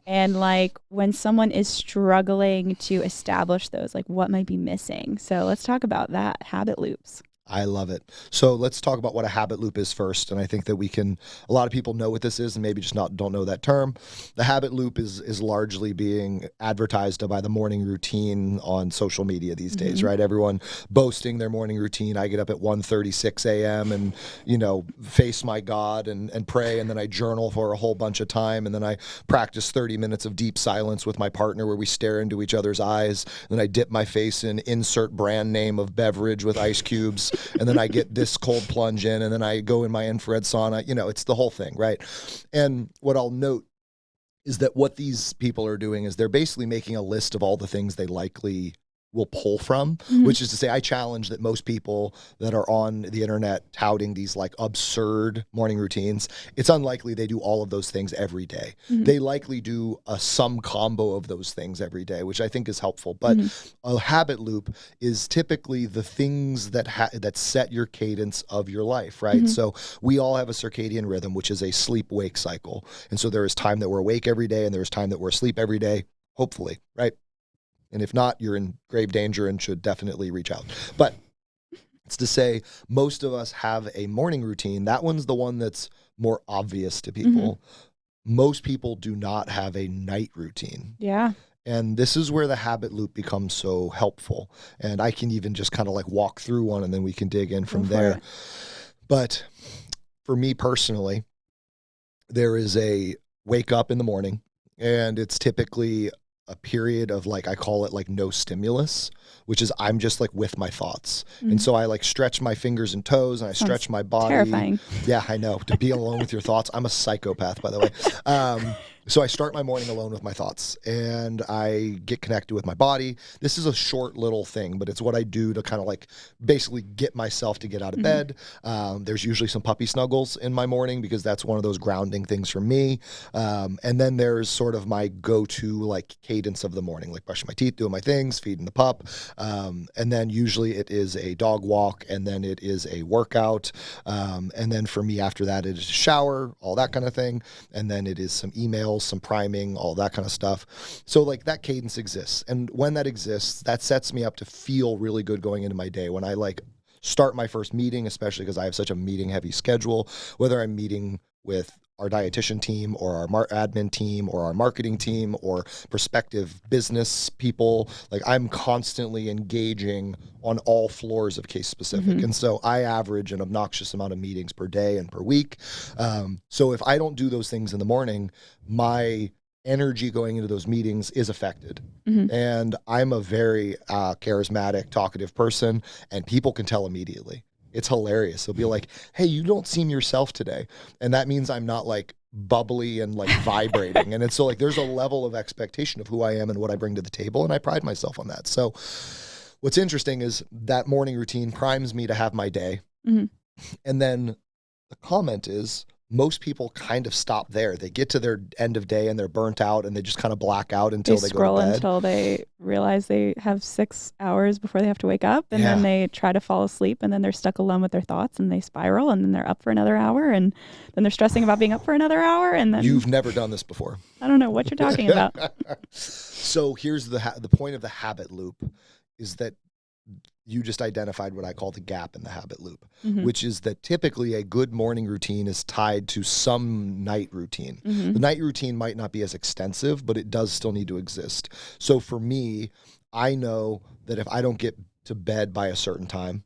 And like when someone is struggling to establish those, like what might be missing. So let's talk about that, habit loops. I love it. So let's talk about what a habit loop is first. And I think that a lot of people know what this is and maybe just don't know that term. The habit loop is largely being advertised by the morning routine on social media these days, right? Everyone boasting their morning routine. I get up at 1:36 a.m. and, face my God and pray. And then I journal for a whole bunch of time. And then I practice 30 minutes of deep silence with my partner where we stare into each other's eyes. And then I dip my face in insert brand name of beverage with ice cubes. And then I get this cold plunge in, and then I go in my infrared sauna. It's the whole thing, right? And what I'll note is that what these people are doing is they're basically making a list of all the things they likely will pull from, which is to say, I challenge that most people that are on the internet touting these like absurd morning routines, it's unlikely they do all of those things every day. They likely do some combo of those things every day, which I think is helpful. But a habit loop is typically the things that set your cadence of your life, right? So we all have a circadian rhythm, which is a sleep-wake cycle. And so there is time that we're awake every day, and there is time that we're asleep every day, hopefully, right? And if not, you're in grave danger and should definitely reach out. But it's to say, most of us have a morning routine. That one's the one that's more obvious to people. Most people do not have a night routine. Yeah. And this is where the habit loop becomes so helpful. And I can even just kind of like walk through one and then we can dig in from there. But for me personally, there is a wake up in the morning, and it's typically a period of like, I call it like no stimulus, which is I'm just like with my thoughts. And so I like stretch my fingers and toes and I stretch my body. Terrifying. Yeah, I know. To be alone with your thoughts. I'm a psychopath, by the way. So I start my morning alone with my thoughts and I get connected with my body. This is a short little thing, but it's what I do to kind of like basically get myself to get out of bed. There's usually some puppy snuggles in my morning because that's one of those grounding things for me. And then there's sort of my go-to like cadence of the morning, like brushing my teeth, doing my things, feeding the pup. And then usually it is a dog walk, and then it is a workout. And then for me after that, it is a shower, all that kind of thing. And then it is some emails, some priming, all that kind of stuff. So like that cadence exists. And when that exists, that sets me up to feel really good going into my day. When I like start my first meeting, especially because I have such a meeting heavy schedule, whether I'm meeting with our dietitian team or our admin team or our marketing team or prospective business people. Like I'm constantly engaging on all floors of case specific. And so I average an obnoxious amount of meetings per day and per week. So if I don't do those things in the morning, my energy going into those meetings is affected. And I'm a very charismatic, talkative person, and people can tell immediately. It's hilarious. They'll be like, hey, you don't seem yourself today. And that means I'm not like bubbly and like vibrating. And it's so like there's a level of expectation of who I am and what I bring to the table. And I pride myself on that. So what's interesting is that morning routine primes me to have my day. And then the comment is, most people kind of stop there. They get to their end of day and they're burnt out and they just kind of black out until they scroll go to bed. Until they realize they have 6 hours before they have to wake up. And then they try to fall asleep and then they're stuck alone with their thoughts and they spiral and then they're up for another hour and then they're stressing about being up for another hour. And then you've never done this before. I don't know what you're talking about. So here's the point of the habit loop is that you just identified what I call the gap in the habit loop, which is that typically a good morning routine is tied to some night routine. The night routine might not be as extensive, but it does still need to exist. So for me, I know that if I don't get to bed by a certain time,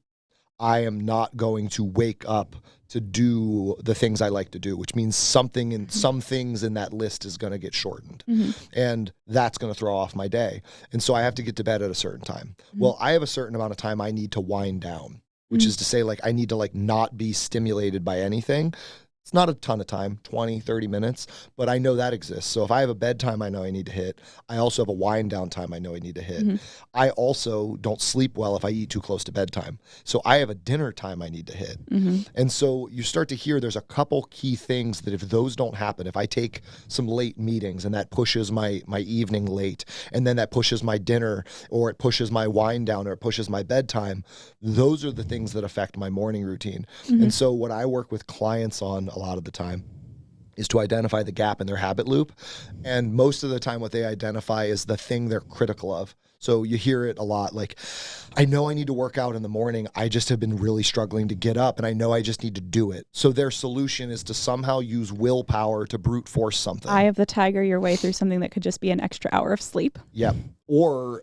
I am not going to wake up to do the things I like to do, which means some things in that list is going to get shortened. And that's going to throw off my day. And so I have to get to bed at a certain time. Well, I have a certain amount of time I need to wind down, which is to say like I need to like not be stimulated by anything. It's not a ton of time, 20, 30 minutes, but I know that exists. So if I have a bedtime I know I need to hit, I also have a wind down time I know I need to hit. I also don't sleep well if I eat too close to bedtime. So I have a dinner time I need to hit. And so you start to hear there's a couple key things that if those don't happen, if I take some late meetings and that pushes my evening late, and then that pushes my dinner or it pushes my wind down or it pushes my bedtime, those are the things that affect my morning routine. And so what I work with clients on a lot of the time is to identify the gap in their habit loop. And most of the time what they identify is the thing they're critical of. So you hear it a lot, like, I know I need to work out in the morning. I just have been really struggling to get up and I know I just need to do it. So their solution is to somehow use willpower to brute force something. Eye of the tiger your way through something that could just be an extra hour of sleep. Yep. Or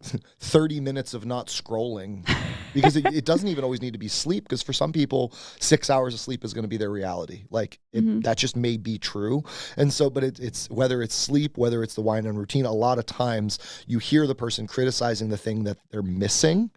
30 minutes of not scrolling, because it doesn't even always need to be sleep, because for some people 6 hours of sleep is going to be their reality. Like that just may be true. And so, but it's whether it's sleep, whether it's the wind down routine, a lot of times you hear the person criticizing the thing that they're missing,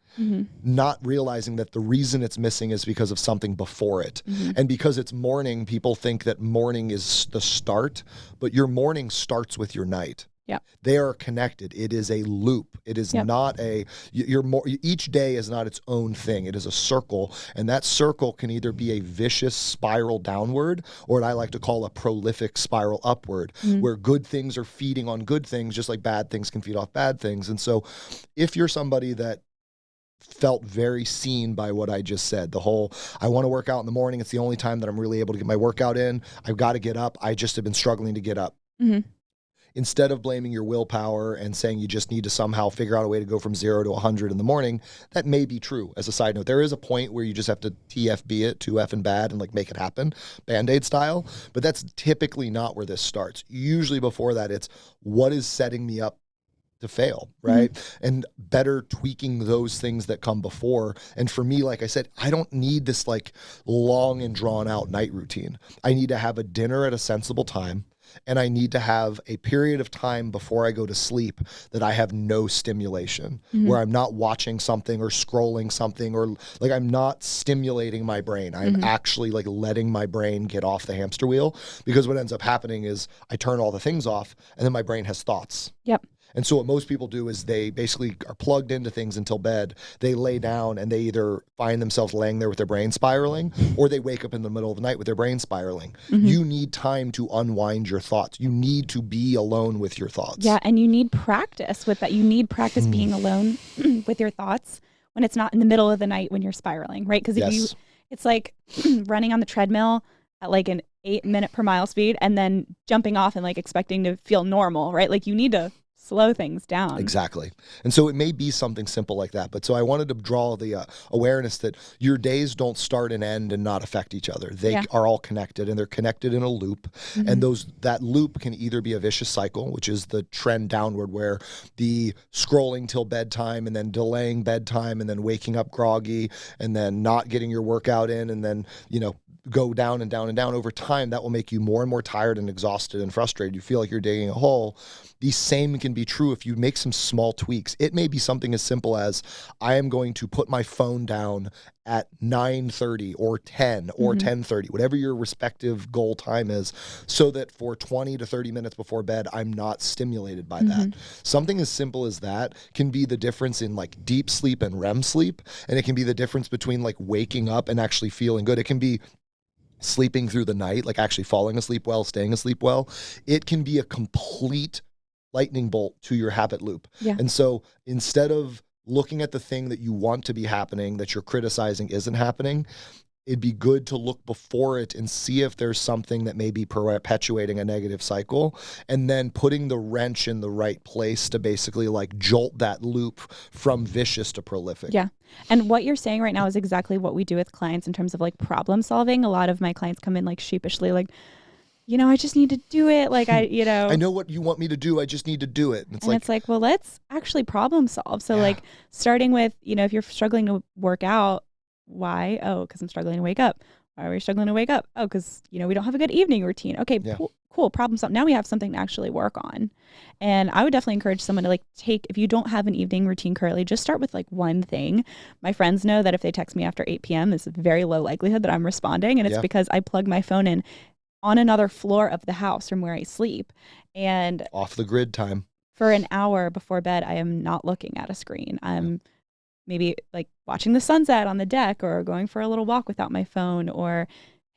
not realizing that the reason it's missing is because of something before it. And because it's morning, people think that morning is the start, but your morning starts with your night. Yeah, they are connected. It is a loop. It is not each day is not its own thing. It is a circle, and that circle can either be a vicious spiral downward, or what I like to call a prolific spiral upward, where good things are feeding on good things, just like bad things can feed off bad things. And so if you're somebody that felt very seen by what I just said, the whole, I want to work out in the morning, it's the only time that I'm really able to get my workout in, I've got to get up, I just have been struggling to get up. Instead of blaming your willpower and saying you just need to somehow figure out a way to go from 0 to 100 in the morning, that may be true. As a side note, there is a point where you just have to TFB it, 2F and bad, and like make it happen, Band-Aid style. But that's typically not where this starts. Usually before that, it's what is setting me up to fail, right? And better tweaking those things that come before. And for me, like I said, I don't need this like long and drawn out night routine. I need to have a dinner at a sensible time. And I need to have a period of time before I go to sleep that I have no stimulation, where I'm not watching something or scrolling something, or like I'm not stimulating my brain. I'm actually like letting my brain get off the hamster wheel, because what ends up happening is I turn all the things off and then my brain has thoughts. Yep. And so what most people do is they basically are plugged into things until bed. They lay down and they either find themselves laying there with their brain spiraling, or they wake up in the middle of the night with their brain spiraling. You need time to unwind your thoughts. You need to be alone with your thoughts. Yeah, and you need practice with that. You need practice being alone with your thoughts when it's not in the middle of the night when you're spiraling, right? Because if it's like running on the treadmill at like an 8 minute per mile speed and then jumping off and like expecting to feel normal, right? Like you need to slow things down. Exactly. And so it may be something simple like that. But so I wanted to draw the awareness that your days don't start and end and not affect each other. They are all connected, and they're connected in a loop. And that loop can either be a vicious cycle, which is the trend downward, where the scrolling till bedtime and then delaying bedtime and then waking up groggy and then not getting your workout in and then, go down and down and down. Over time, that will make you more and more tired and exhausted and frustrated. You feel like you're digging a hole. The same can be true if you make some small tweaks. It may be something as simple as, I am going to put my phone down at 9:30 or 10 or 10:30, whatever your respective goal time is, so that for 20 to 30 minutes before bed, I'm not stimulated by that. Something as simple as that can be the difference in like deep sleep and REM sleep. And it can be the difference between like waking up and actually feeling good. It can be sleeping through the night, like actually falling asleep well, staying asleep well. It can be a complete lightning bolt to your habit loop. And so instead of looking at the thing that you want to be happening, that you're criticizing isn't happening, it'd be good to look before it and see if there's something that may be perpetuating a negative cycle, and then putting the wrench in the right place to basically like jolt that loop from vicious to prolific. Yeah. And what you're saying right now is exactly what we do with clients in terms of like problem solving. A lot of my clients come in like sheepishly, like, I just need to do it. Like, I know what you want me to do. I just need to do it. And it's like, well, let's actually problem solve. So like starting with, if you're struggling to work out, why? Oh, because I'm struggling to wake up. Why are we struggling to wake up? Oh, because, we don't have a good evening routine. Okay, cool. Problem solved. Now we have something to actually work on. And I would definitely encourage someone to like if you don't have an evening routine currently, just start with like one thing. My friends know that if they text me after 8 p.m., there's a very low likelihood that I'm responding. And it's because I plug my phone in on another floor of the house from where I sleep. And off the grid time. For an hour before bed, I am not looking at a screen. I'm maybe like watching the sunset on the deck, or going for a little walk without my phone, or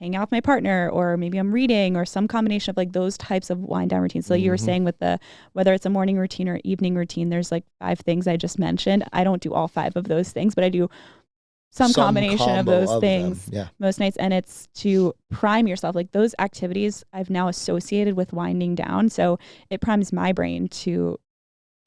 hanging out with my partner, or maybe I'm reading, or some combination of like those types of wind down routines. So you were saying with whether it's a morning routine or evening routine, there's like 5 things I just mentioned. I don't do all 5 of those things, but I do some combination of those things most nights. And it's to prime yourself. Like those activities I've now associated with winding down. So it primes my brain to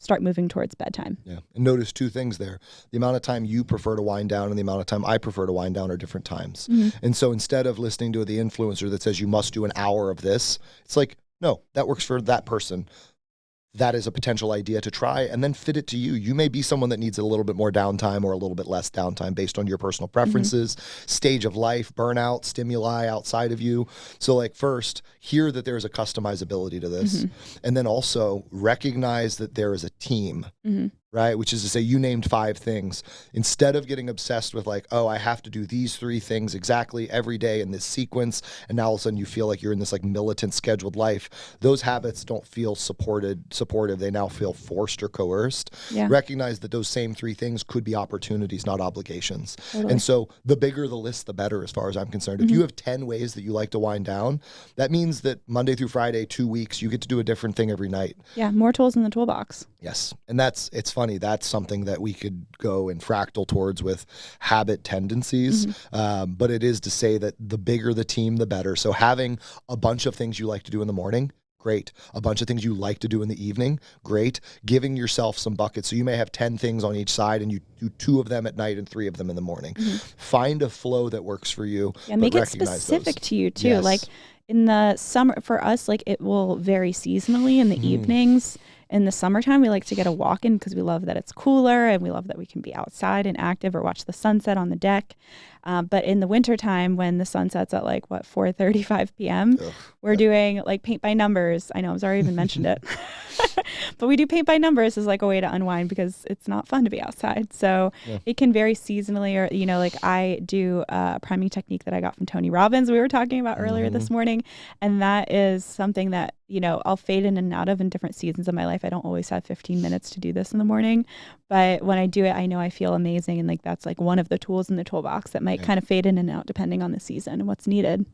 start moving towards bedtime. Yeah. And notice 2 things there. The amount of time you prefer to wind down and the amount of time I prefer to wind down are different times. And so instead of listening to the influencer that says you must do an hour of this, it's like, no, that works for that person. That is a potential idea to try, and then fit it to you. You may be someone that needs a little bit more downtime or a little bit less downtime based on your personal preferences, stage of life, burnout, stimuli outside of you. So like first, hear that there's a customizability to this. And then also recognize that there is a team, right? Which is to say, you named 5 things. Instead of getting obsessed with like, oh, I have to do these 3 things exactly every day in this sequence, and now all of a sudden you feel like you're in this like militant scheduled life, those habits don't feel supportive. They now feel forced or coerced. Recognize that those same 3 things could be opportunities, not obligations. And so the bigger the list, the better, as far as I'm concerned. If you have 10 ways that you like to wind down, that means that Monday through Friday, 2 weeks, you get to do a different thing every night. Yeah, more tools in the toolbox. Yes. And it's funny. That's something that we could go and fractal towards with habit tendencies. But it is to say that the bigger the team, the better. So having a bunch of things you like to do in the morning, great. A bunch of things you like to do in the evening, great. Giving yourself some buckets. So you may have 10 things on each side and you do 2 of them at night and 3 of them in the morning. Find a flow that works for you. Yeah, make it specific to you too. Yes. Like in the summer, for us, like it will vary seasonally in the evenings. In the summertime, we like to get a walk in because we love that it's cooler and we love that we can be outside and active or watch the sunset on the deck. But in the wintertime, when the sun sets at like 4:35 p.m., we're doing like paint by numbers. I know I've already even mentioned it, but we do paint by numbers as like a way to unwind because it's not fun to be outside. So it can vary seasonally, or like I do a priming technique that I got from Tony Robbins we were talking about earlier this morning, and that is something that I'll fade in and out of in different seasons of my life. I don't always have 15 minutes to do this in the morning, but when I do it, I know I feel amazing, and like that's like one of the tools in the toolbox that might kind of fade in and out depending on the season and what's needed.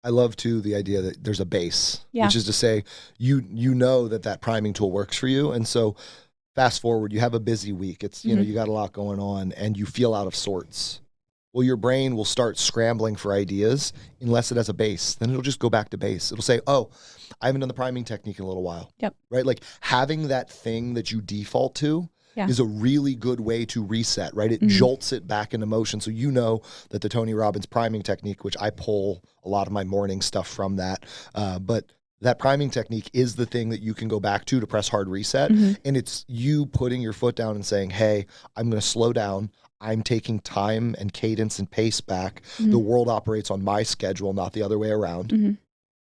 I love too the idea that there's a base, which is to say you know that priming tool works for you. And so fast forward, you have a busy week. It's, you got a lot going on and you feel out of sorts. Well, your brain will start scrambling for ideas unless it has a base. Then it'll just go back to base. It'll say, oh, I haven't done the priming technique in a little while. Yep. Right? Like having that thing that you default to is a really good way to reset, right? It jolts it back into motion. So you know that the Tony Robbins priming technique, which I pull a lot of my morning stuff from that, but that priming technique is the thing that you can go back to press hard reset. And it's you putting your foot down and saying, hey, I'm going to slow down. I'm taking time and cadence and pace back. The world operates on my schedule, not the other way around.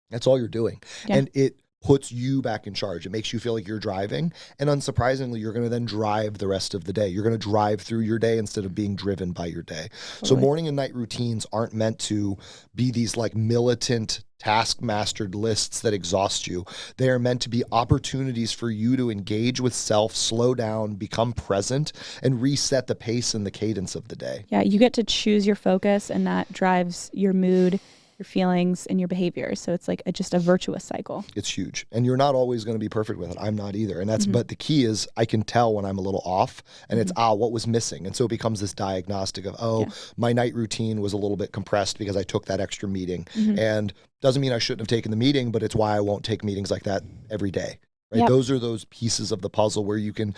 That's all you're doing. And it puts you back in charge. It makes you feel like you're driving. And unsurprisingly, you're going to then drive the rest of the day. You're going to drive through your day instead of being driven by your day. So morning and night routines aren't meant to be these like militant task-mastered lists that exhaust you. They are meant to be opportunities for you to engage with self, slow down, become present, and reset the pace and the cadence of the day. Yeah, you get to choose your focus, and that drives your mood, your feelings, and your behavior. So it's like just a virtuous cycle. It's huge. And you're not always going to be perfect with it. I'm not either. And that's, but the key is I can tell when I'm a little off, and it's, what was missing? And so it becomes this diagnostic of, my night routine was a little bit compressed because I took that extra meeting. And doesn't mean I shouldn't have taken the meeting, but it's why I won't take meetings like that every day. Right? Yep. Those are those pieces of the puzzle where you can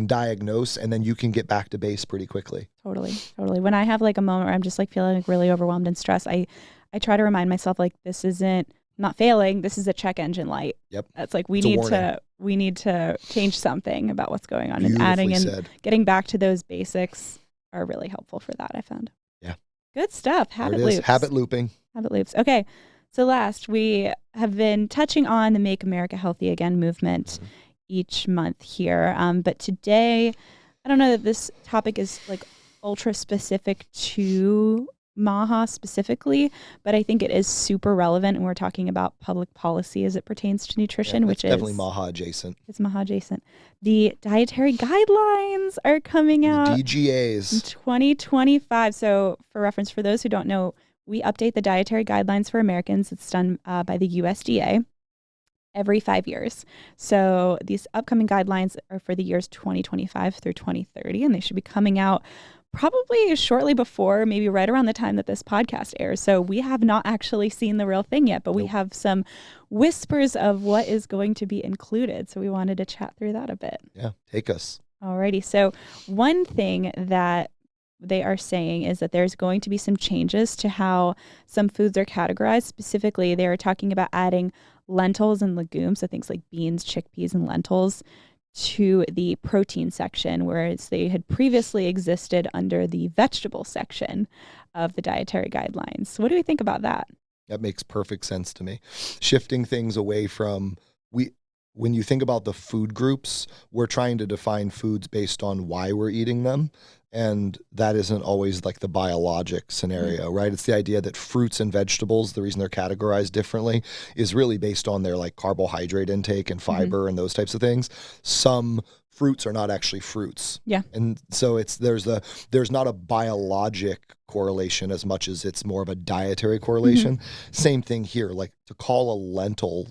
diagnose, and then you can get back to base pretty quickly. Totally. When I have like a moment where I'm just like feeling like really overwhelmed and stressed, I try to remind myself like this isn't not failing. This is a check engine light. Yep. That's like we need to change something about what's going on. Beautifully and adding said. and getting back to those basics are really helpful for that, I found. Yeah. Good stuff. Habit loops. Habit looping. Habit loops. Okay. So last, we have been touching on the Make America Healthy Again movement each month here. But today, I don't know that this topic is like ultra specific to MAHA specifically, but I think it is super relevant. And we're talking about public policy as it pertains to nutrition, which is definitely MAHA adjacent. It's MAHA adjacent. The Dietary Guidelines are coming out. The DGAs. In 2025. So for reference, for those who don't know, we update the Dietary Guidelines for Americans. It's done by the USDA every 5 years. So these upcoming guidelines are for the years 2025 through 2030, and they should be coming out probably shortly before, maybe right around the time that this podcast airs. So we have not actually seen the real thing yet, but we have some whispers of what is going to be included. So we wanted to chat through that a bit. Yeah, take us. Alrighty. So one thing that they are saying is that there's going to be some changes to how some foods are categorized. Specifically, they are talking about adding lentils and legumes, so things like beans, chickpeas, and lentils, to the protein section, whereas they had previously existed under the vegetable section of the Dietary Guidelines. So what do we think about that? That makes perfect sense to me. Shifting things away from when you think about the food groups, we're trying to define foods based on why we're eating them. And that isn't always like the biologic scenario, right? It's the idea that fruits and vegetables, the reason they're categorized differently is really based on their like carbohydrate intake and fiber and those types of things. Some fruits are not actually fruits. Yeah. And so there's not a biologic correlation as much as it's more of a dietary correlation. Same thing here, like to call a lentil,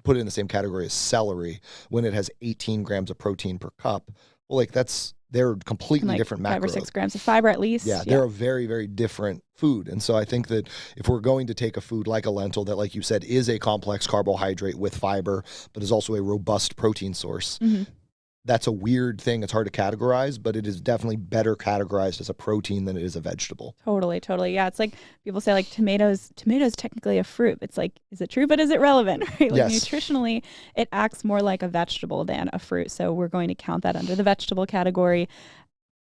put it in the same category as celery when it has 18 grams of protein per cup. Well, like they're completely different macros. 5 or 6 grams of fiber at least. Yeah, they're a very, very different food. And so I think that if we're going to take a food like a lentil that, like you said, is a complex carbohydrate with fiber, but is also a robust protein source, that's a weird thing. It's hard to categorize, but it is definitely better categorized as a protein than it is a vegetable. Totally. Yeah, it's like people say like tomatoes technically a fruit. It's like, is it true, but is it relevant? Right? Like nutritionally, it acts more like a vegetable than a fruit. So we're going to count that under the vegetable category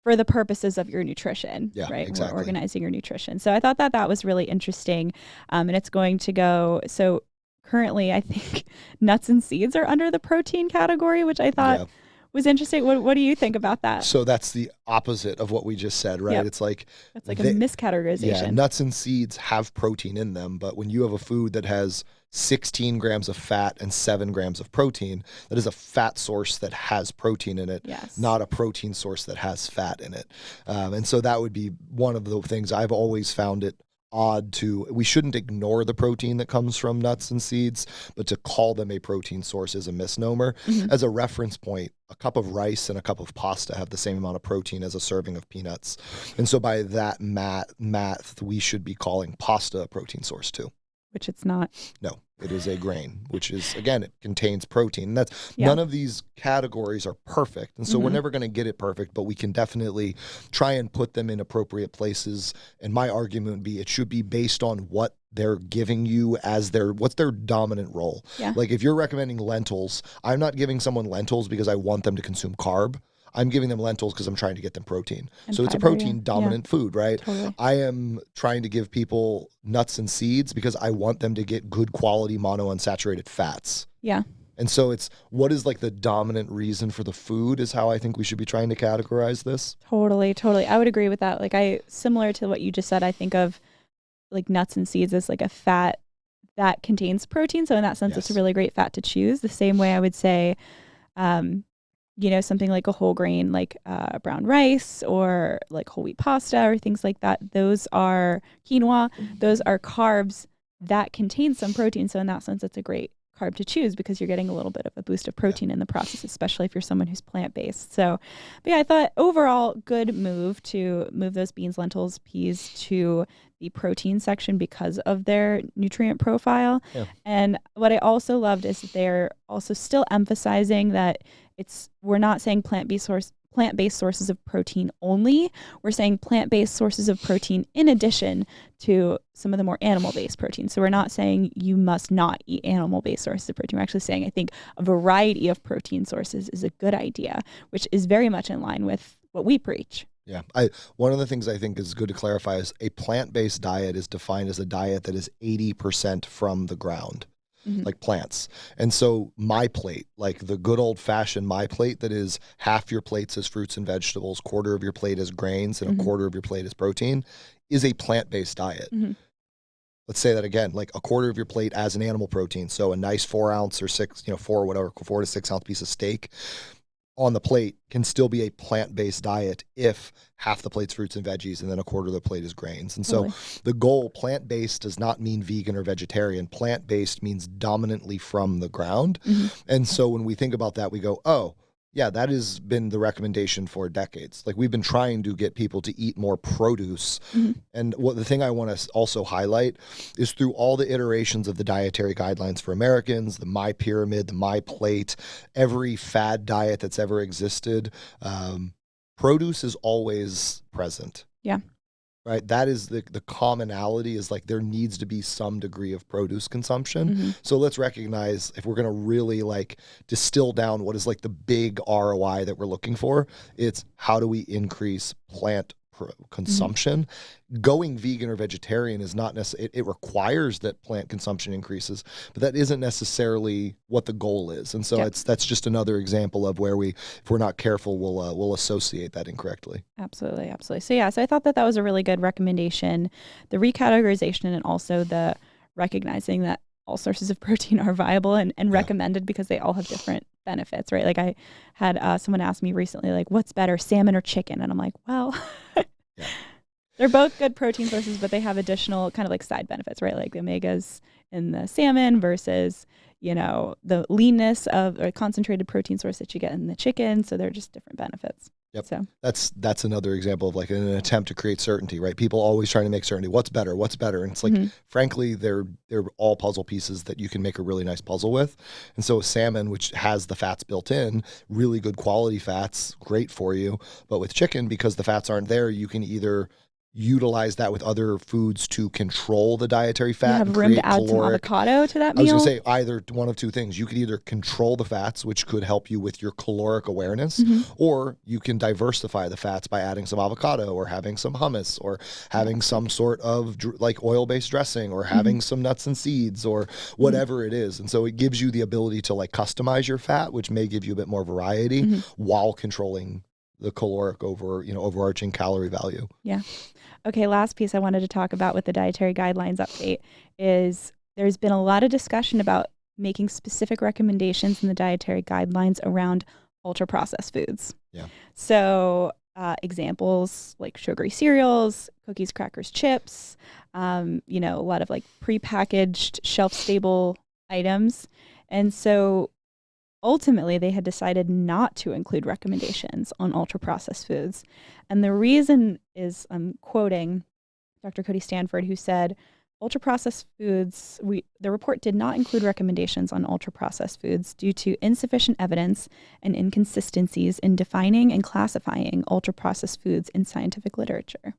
for the purposes of your nutrition, right? Exactly. We're organizing your nutrition. So I thought that was really interesting. And it's going to go, so currently I think nuts and seeds are under the protein category, which I thought was interesting. What do you think about that? So that's the opposite of what we just said, right? It's like a miscategorization. Yeah, nuts and seeds have protein in them, but when you have a food that has 16 grams of fat and 7 grams of protein, that is a fat source that has protein in it, not a protein source that has fat in it. And so that would be one of the things I've always found it we shouldn't ignore the protein that comes from nuts and seeds, but to call them a protein source is a misnomer. As a reference point, a cup of rice and a cup of pasta have the same amount of protein as a serving of peanuts. And so by that math, we should be calling pasta a protein source too. Which it's not. No, it is a grain, which is, again, it contains protein. And none of these categories are perfect. And so we're never going to get it perfect, but we can definitely try and put them in appropriate places. And my argument would be it should be based on what they're giving you as what's their dominant role. Yeah. Like if you're recommending lentils, I'm not giving someone lentils because I want them to consume carb. I'm giving them lentils because I'm trying to get them protein. And so fiber, it's a protein dominant food, right? Totally. I am trying to give people nuts and seeds because I want them to get good quality monounsaturated fats. Yeah. And so it's what is like the dominant reason for the food is how I think we should be trying to categorize this. Totally. I would agree with that. Like similar to what you just said, I think of like nuts and seeds as like a fat that contains protein. So in that sense, it's a really great fat to choose. The same way I would say, something like a whole grain, like brown rice or like whole wheat pasta or things like that. Those are quinoa. Those are carbs that contain some protein. So in that sense, it's a great carb to choose because you're getting a little bit of a boost of protein in the process, especially if you're someone who's plant-based. So, but yeah, I thought overall good move to move those beans, lentils, peas to the protein section because of their nutrient profile. Yeah. And what I also loved is that they're also still emphasizing that we're not saying plant-based sources of protein only. We're saying plant-based sources of protein in addition to some of the more animal-based proteins. So we're not saying you must not eat animal-based sources of protein. We're actually saying I think a variety of protein sources is a good idea, which is very much in line with what we preach. Yeah. One of the things I think is good to clarify is a plant-based diet is defined as a diet that is 80% from the ground. Like plants. And so my plate, like the good old fashioned my plate that is half your plate is fruits and vegetables, quarter of your plate is grains, and a quarter of your plate is protein, is a plant-based diet. Let's say that again, like a quarter of your plate as an animal protein. So a nice 4 ounce or 4 to 6 ounce piece of steak on the plate can still be a plant-based diet if half the plate's fruits and veggies and then a quarter of the plate is grains. And so the goal, plant-based does not mean vegan or vegetarian. Plant-based means dominantly from the ground. And so when we think about that, we go, oh, yeah, that has been the recommendation for decades. Like we've been trying to get people to eat more produce. And the thing I want to also highlight is through all the iterations of the dietary guidelines for Americans, the My Pyramid, the My Plate, every fad diet that's ever existed, produce is always present. Yeah. Right. That is the commonality is like there needs to be some degree of produce consumption. So let's recognize if we're going to really like distill down what is like the big ROI that we're looking for, it's how do we increase plant consumption. Going vegan or vegetarian is not necessarily, it requires that plant consumption increases, but that isn't necessarily what the goal is. And so that's just another example of where if we're not careful, we'll associate that incorrectly. Absolutely. So I thought that was a really good recommendation. The recategorization and also the recognizing that all sources of protein are viable and recommended because they all have different benefits, right? Like I had someone ask me recently, like, what's better, salmon or chicken? And I'm like, well, they're both good protein sources, but they have additional kind of like side benefits, right? Like the omegas in the salmon versus, the leanness of a concentrated protein source that you get in the chicken. So they're just different benefits. Yep. So that's another example of like an attempt to create certainty, right? People always trying to make certainty. What's better? And it's like, frankly, they're all puzzle pieces that you can make a really nice puzzle with. And so salmon, which has the fats built in, really good quality fats, great for you. But with chicken, because the fats aren't there, you can either utilize that with other foods to control the dietary fat. You have room to add some avocado to that meal? I was going to say either one of two things. You could either control the fats, which could help you with your caloric awareness, or you can diversify the fats by adding some avocado or having some hummus or having some sort of like oil-based dressing or having some nuts and seeds or whatever it is. And so it gives you the ability to like customize your fat, which may give you a bit more variety while controlling the caloric overarching calorie value. Yeah. Okay, last piece I wanted to talk about with the dietary guidelines update is there's been a lot of discussion about making specific recommendations in the dietary guidelines around ultra-processed foods. Yeah. So examples like sugary cereals, cookies, crackers, chips, a lot of like prepackaged shelf-stable items. And so ultimately, they had decided not to include recommendations on ultra-processed foods. And the reason is, I'm quoting Dr. Cody Stanford, who said, ultra-processed foods, the report did not include recommendations on ultra-processed foods due to insufficient evidence and inconsistencies in defining and classifying ultra-processed foods in scientific literature.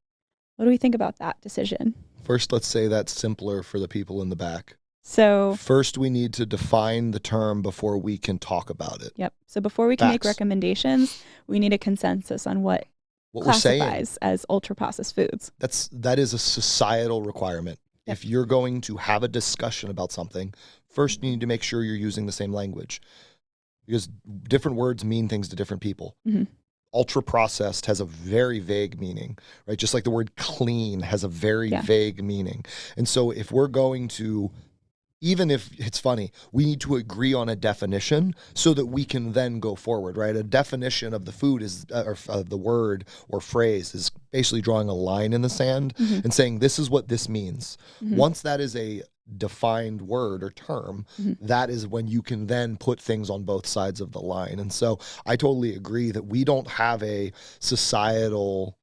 What do we think about that decision? First, let's say that's simpler for the people in the back. So first, we need to define the term before we can talk about it. Yep. So before we can make Facts. recommendations, we need a consensus on what classifies as ultra-processed foods. That is a societal requirement. Yep. If you're going to have a discussion about something, first you need to make sure you're using the same language, because different words mean things to different people. Mm-hmm. Ultra-processed has a very vague meaning, right? Just like the word clean has a very vague meaning. And so if we're going to, even if it's funny, we need to agree on a definition so that we can then go forward, right? A definition of the food is, or the word or phrase is basically drawing a line in the sand and saying, this is what this means. Once that is a defined word or term, that is when you can then put things on both sides of the line. And so I totally agree that we don't have a societally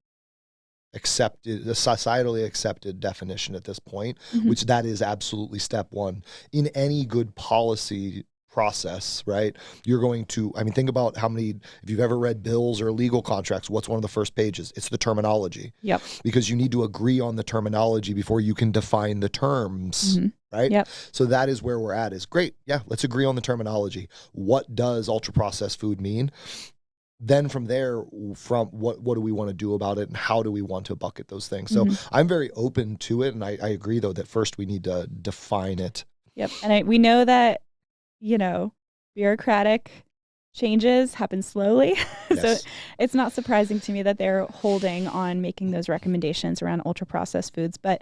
accepted definition at this point, which that is absolutely step one. In any good policy process, right? You're going to, think about if you've ever read bills or legal contracts, what's one of the first pages? It's the terminology. Yep. Because you need to agree on the terminology before you can define the terms, right? Yep. So that is where we're at, is great. Yeah, let's agree on the terminology. What does ultra-processed food mean? Then from there, from what do we want to do about it and how do we want to bucket those things? So I'm very open to it. And I agree, though, that first we need to define it. Yep. And we know that, bureaucratic changes happen slowly. Yes. So it's not surprising to me that they're holding on making those recommendations around ultra-processed foods. But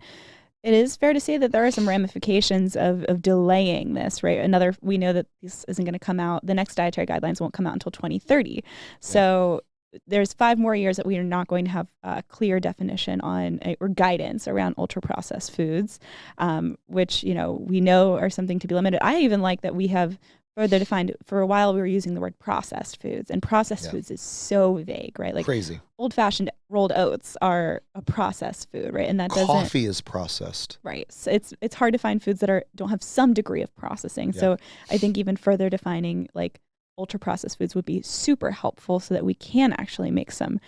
it is fair to say that there are some ramifications of delaying this, right? We know that this isn't going to come out. The next dietary guidelines won't come out until 2030. So there's 5 more years that we are not going to have a clear definition on or guidance around ultra-processed foods, which, we know are something to be limited. I even like that we have further defined. For a while, we were using the word processed foods, and processed foods is so vague, right? Like crazy. Old-fashioned rolled oats are a processed food, right? And that coffee is processed, right? So it's hard to find foods that don't have some degree of processing. So I think even further defining like ultra-processed foods would be super helpful, so that we can actually make some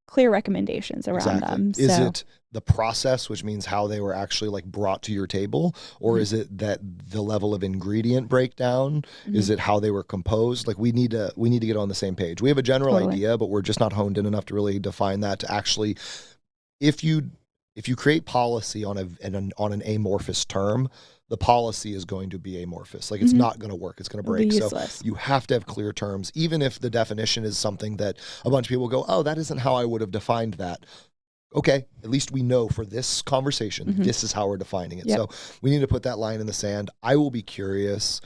clear recommendations around them. Is it the process, which means how they were actually like brought to your table, or is it that the level of ingredient breakdown? Is it how they were composed? Like we need to get on the same page. We have a general idea, but we're just not honed in enough to really define that. To actually, if you create policy on an amorphous term, the policy is going to be amorphous. Like it's not going to work. It's going to break. So you have to have clear terms, even if the definition is something that a bunch of people go, oh, that isn't how I would have defined that. Okay, at least we know for this conversation, this is how we're defining it. So we need to put that line in the sand. I will be curious.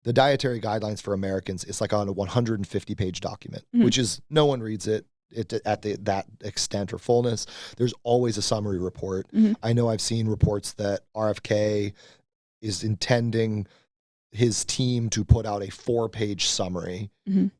The Dietary Guidelines for Americans is like on a 150-page document, which is, no one reads it at that extent or fullness. There's always a summary report. I know I've seen reports that RFK is intending his team to put out a 4-page summary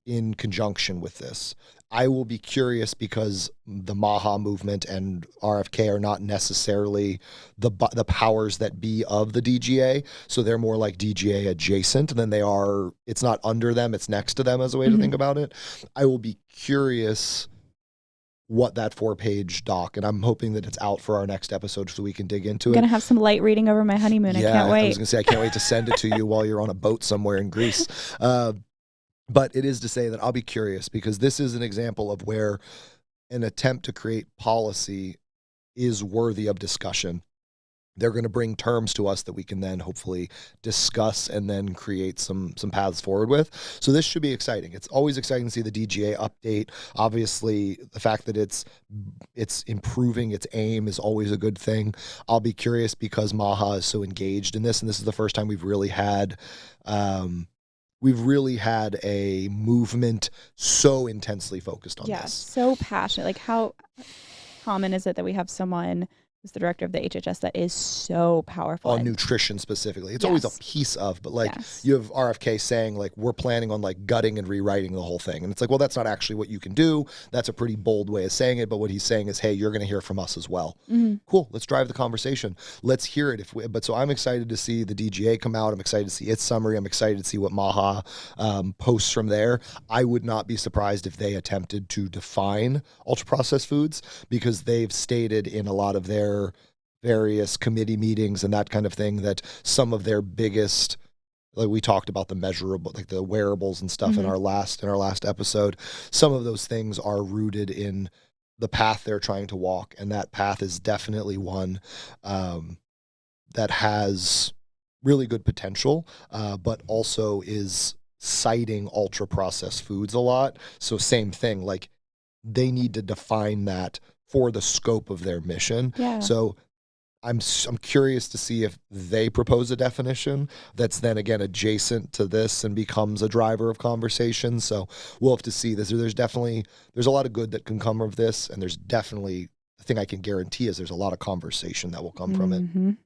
in conjunction with this. I will be curious, because the MAHA movement and RFK are not necessarily the powers that be of the DGA. So they're more like DGA adjacent than they are. It's not under them, it's next to them, as a way to think about it. I will be curious what that 4-page doc, and I'm hoping that it's out for our next episode so we can dig into it. I'm going to have some light reading over my honeymoon. I can't wait. I was going to say, I can't wait to send it to you while you're on a boat somewhere in Greece. But it is to say that I'll be curious, because this is an example of where an attempt to create policy is worthy of discussion. They're going to bring terms to us that we can then hopefully discuss and then create some paths forward with. So this should be exciting. It's always exciting to see the DGA update. Obviously, the fact that it's improving its aim is always a good thing. I'll be curious, because MAHA is so engaged in this, and this is the first time we've really had we've really had a movement so intensely focused on Yeah, this. so passionate. Like, how common is it that we have someone who's the director of the HHS that is so powerful On nutrition specifically. It's Yes. always a piece of, but like Yes. you have RFK saying like, we're planning on like gutting and rewriting the whole thing. And it's like, well, that's not actually what you can do. That's a pretty bold way of saying it. But what he's saying is, hey, you're going to hear from us as well. Mhm. Cool. Let's drive the conversation. Let's hear it. But so I'm excited to see the DGA come out. I'm excited to see its summary. I'm excited to see what Maha posts from there. I would not be surprised if they attempted to define ultra processed foods, because they've stated in a lot of their various committee meetings and that kind of thing that some of their biggest, like we talked about the measurable, like the wearables and stuff in our last episode, some of those things are rooted in the path they're trying to walk, and that path is definitely one that has really good potential, but also is citing ultra processed foods a lot. So same thing, like they need to define that for the scope of their mission. Yeah. So I'm curious to see if they propose a definition that's then again adjacent to this and becomes a driver of conversation. So we'll have to see this. There's a lot of good that can come of this, and there's definitely, the thing I can guarantee is there's a lot of conversation that will come from it.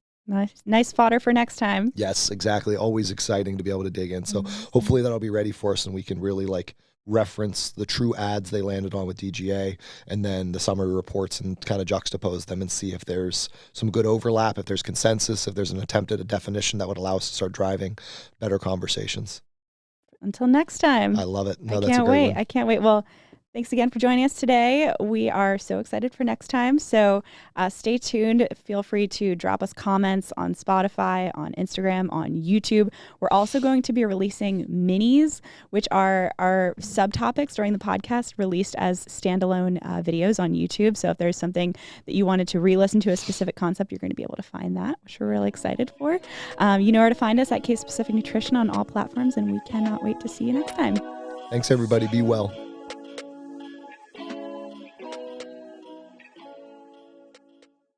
Nice fodder for next time. Yes, exactly. Always exciting to be able to dig in. So hopefully that'll be ready for us, and we can really like reference the true ads they landed on with DGA, and then the summary reports, and kind of juxtapose them and see if there's some good overlap, if there's consensus, if there's an attempt at a definition that would allow us to start driving better conversations. Until next time. I love it. No, I that's can't a great wait. one. I can't wait. Well, thanks again for joining us today. We are so excited for next time. So stay tuned. Feel free to drop us comments on Spotify, on Instagram, on YouTube. We're also going to be releasing minis, which are our subtopics during the podcast, released as standalone videos on YouTube. So if there's something that you wanted to re-listen to, a specific concept, you're going to be able to find that, which we're really excited for. You know where to find us at Case Specific Nutrition on all platforms, and we cannot wait to see you next time. Thanks, everybody. Be well.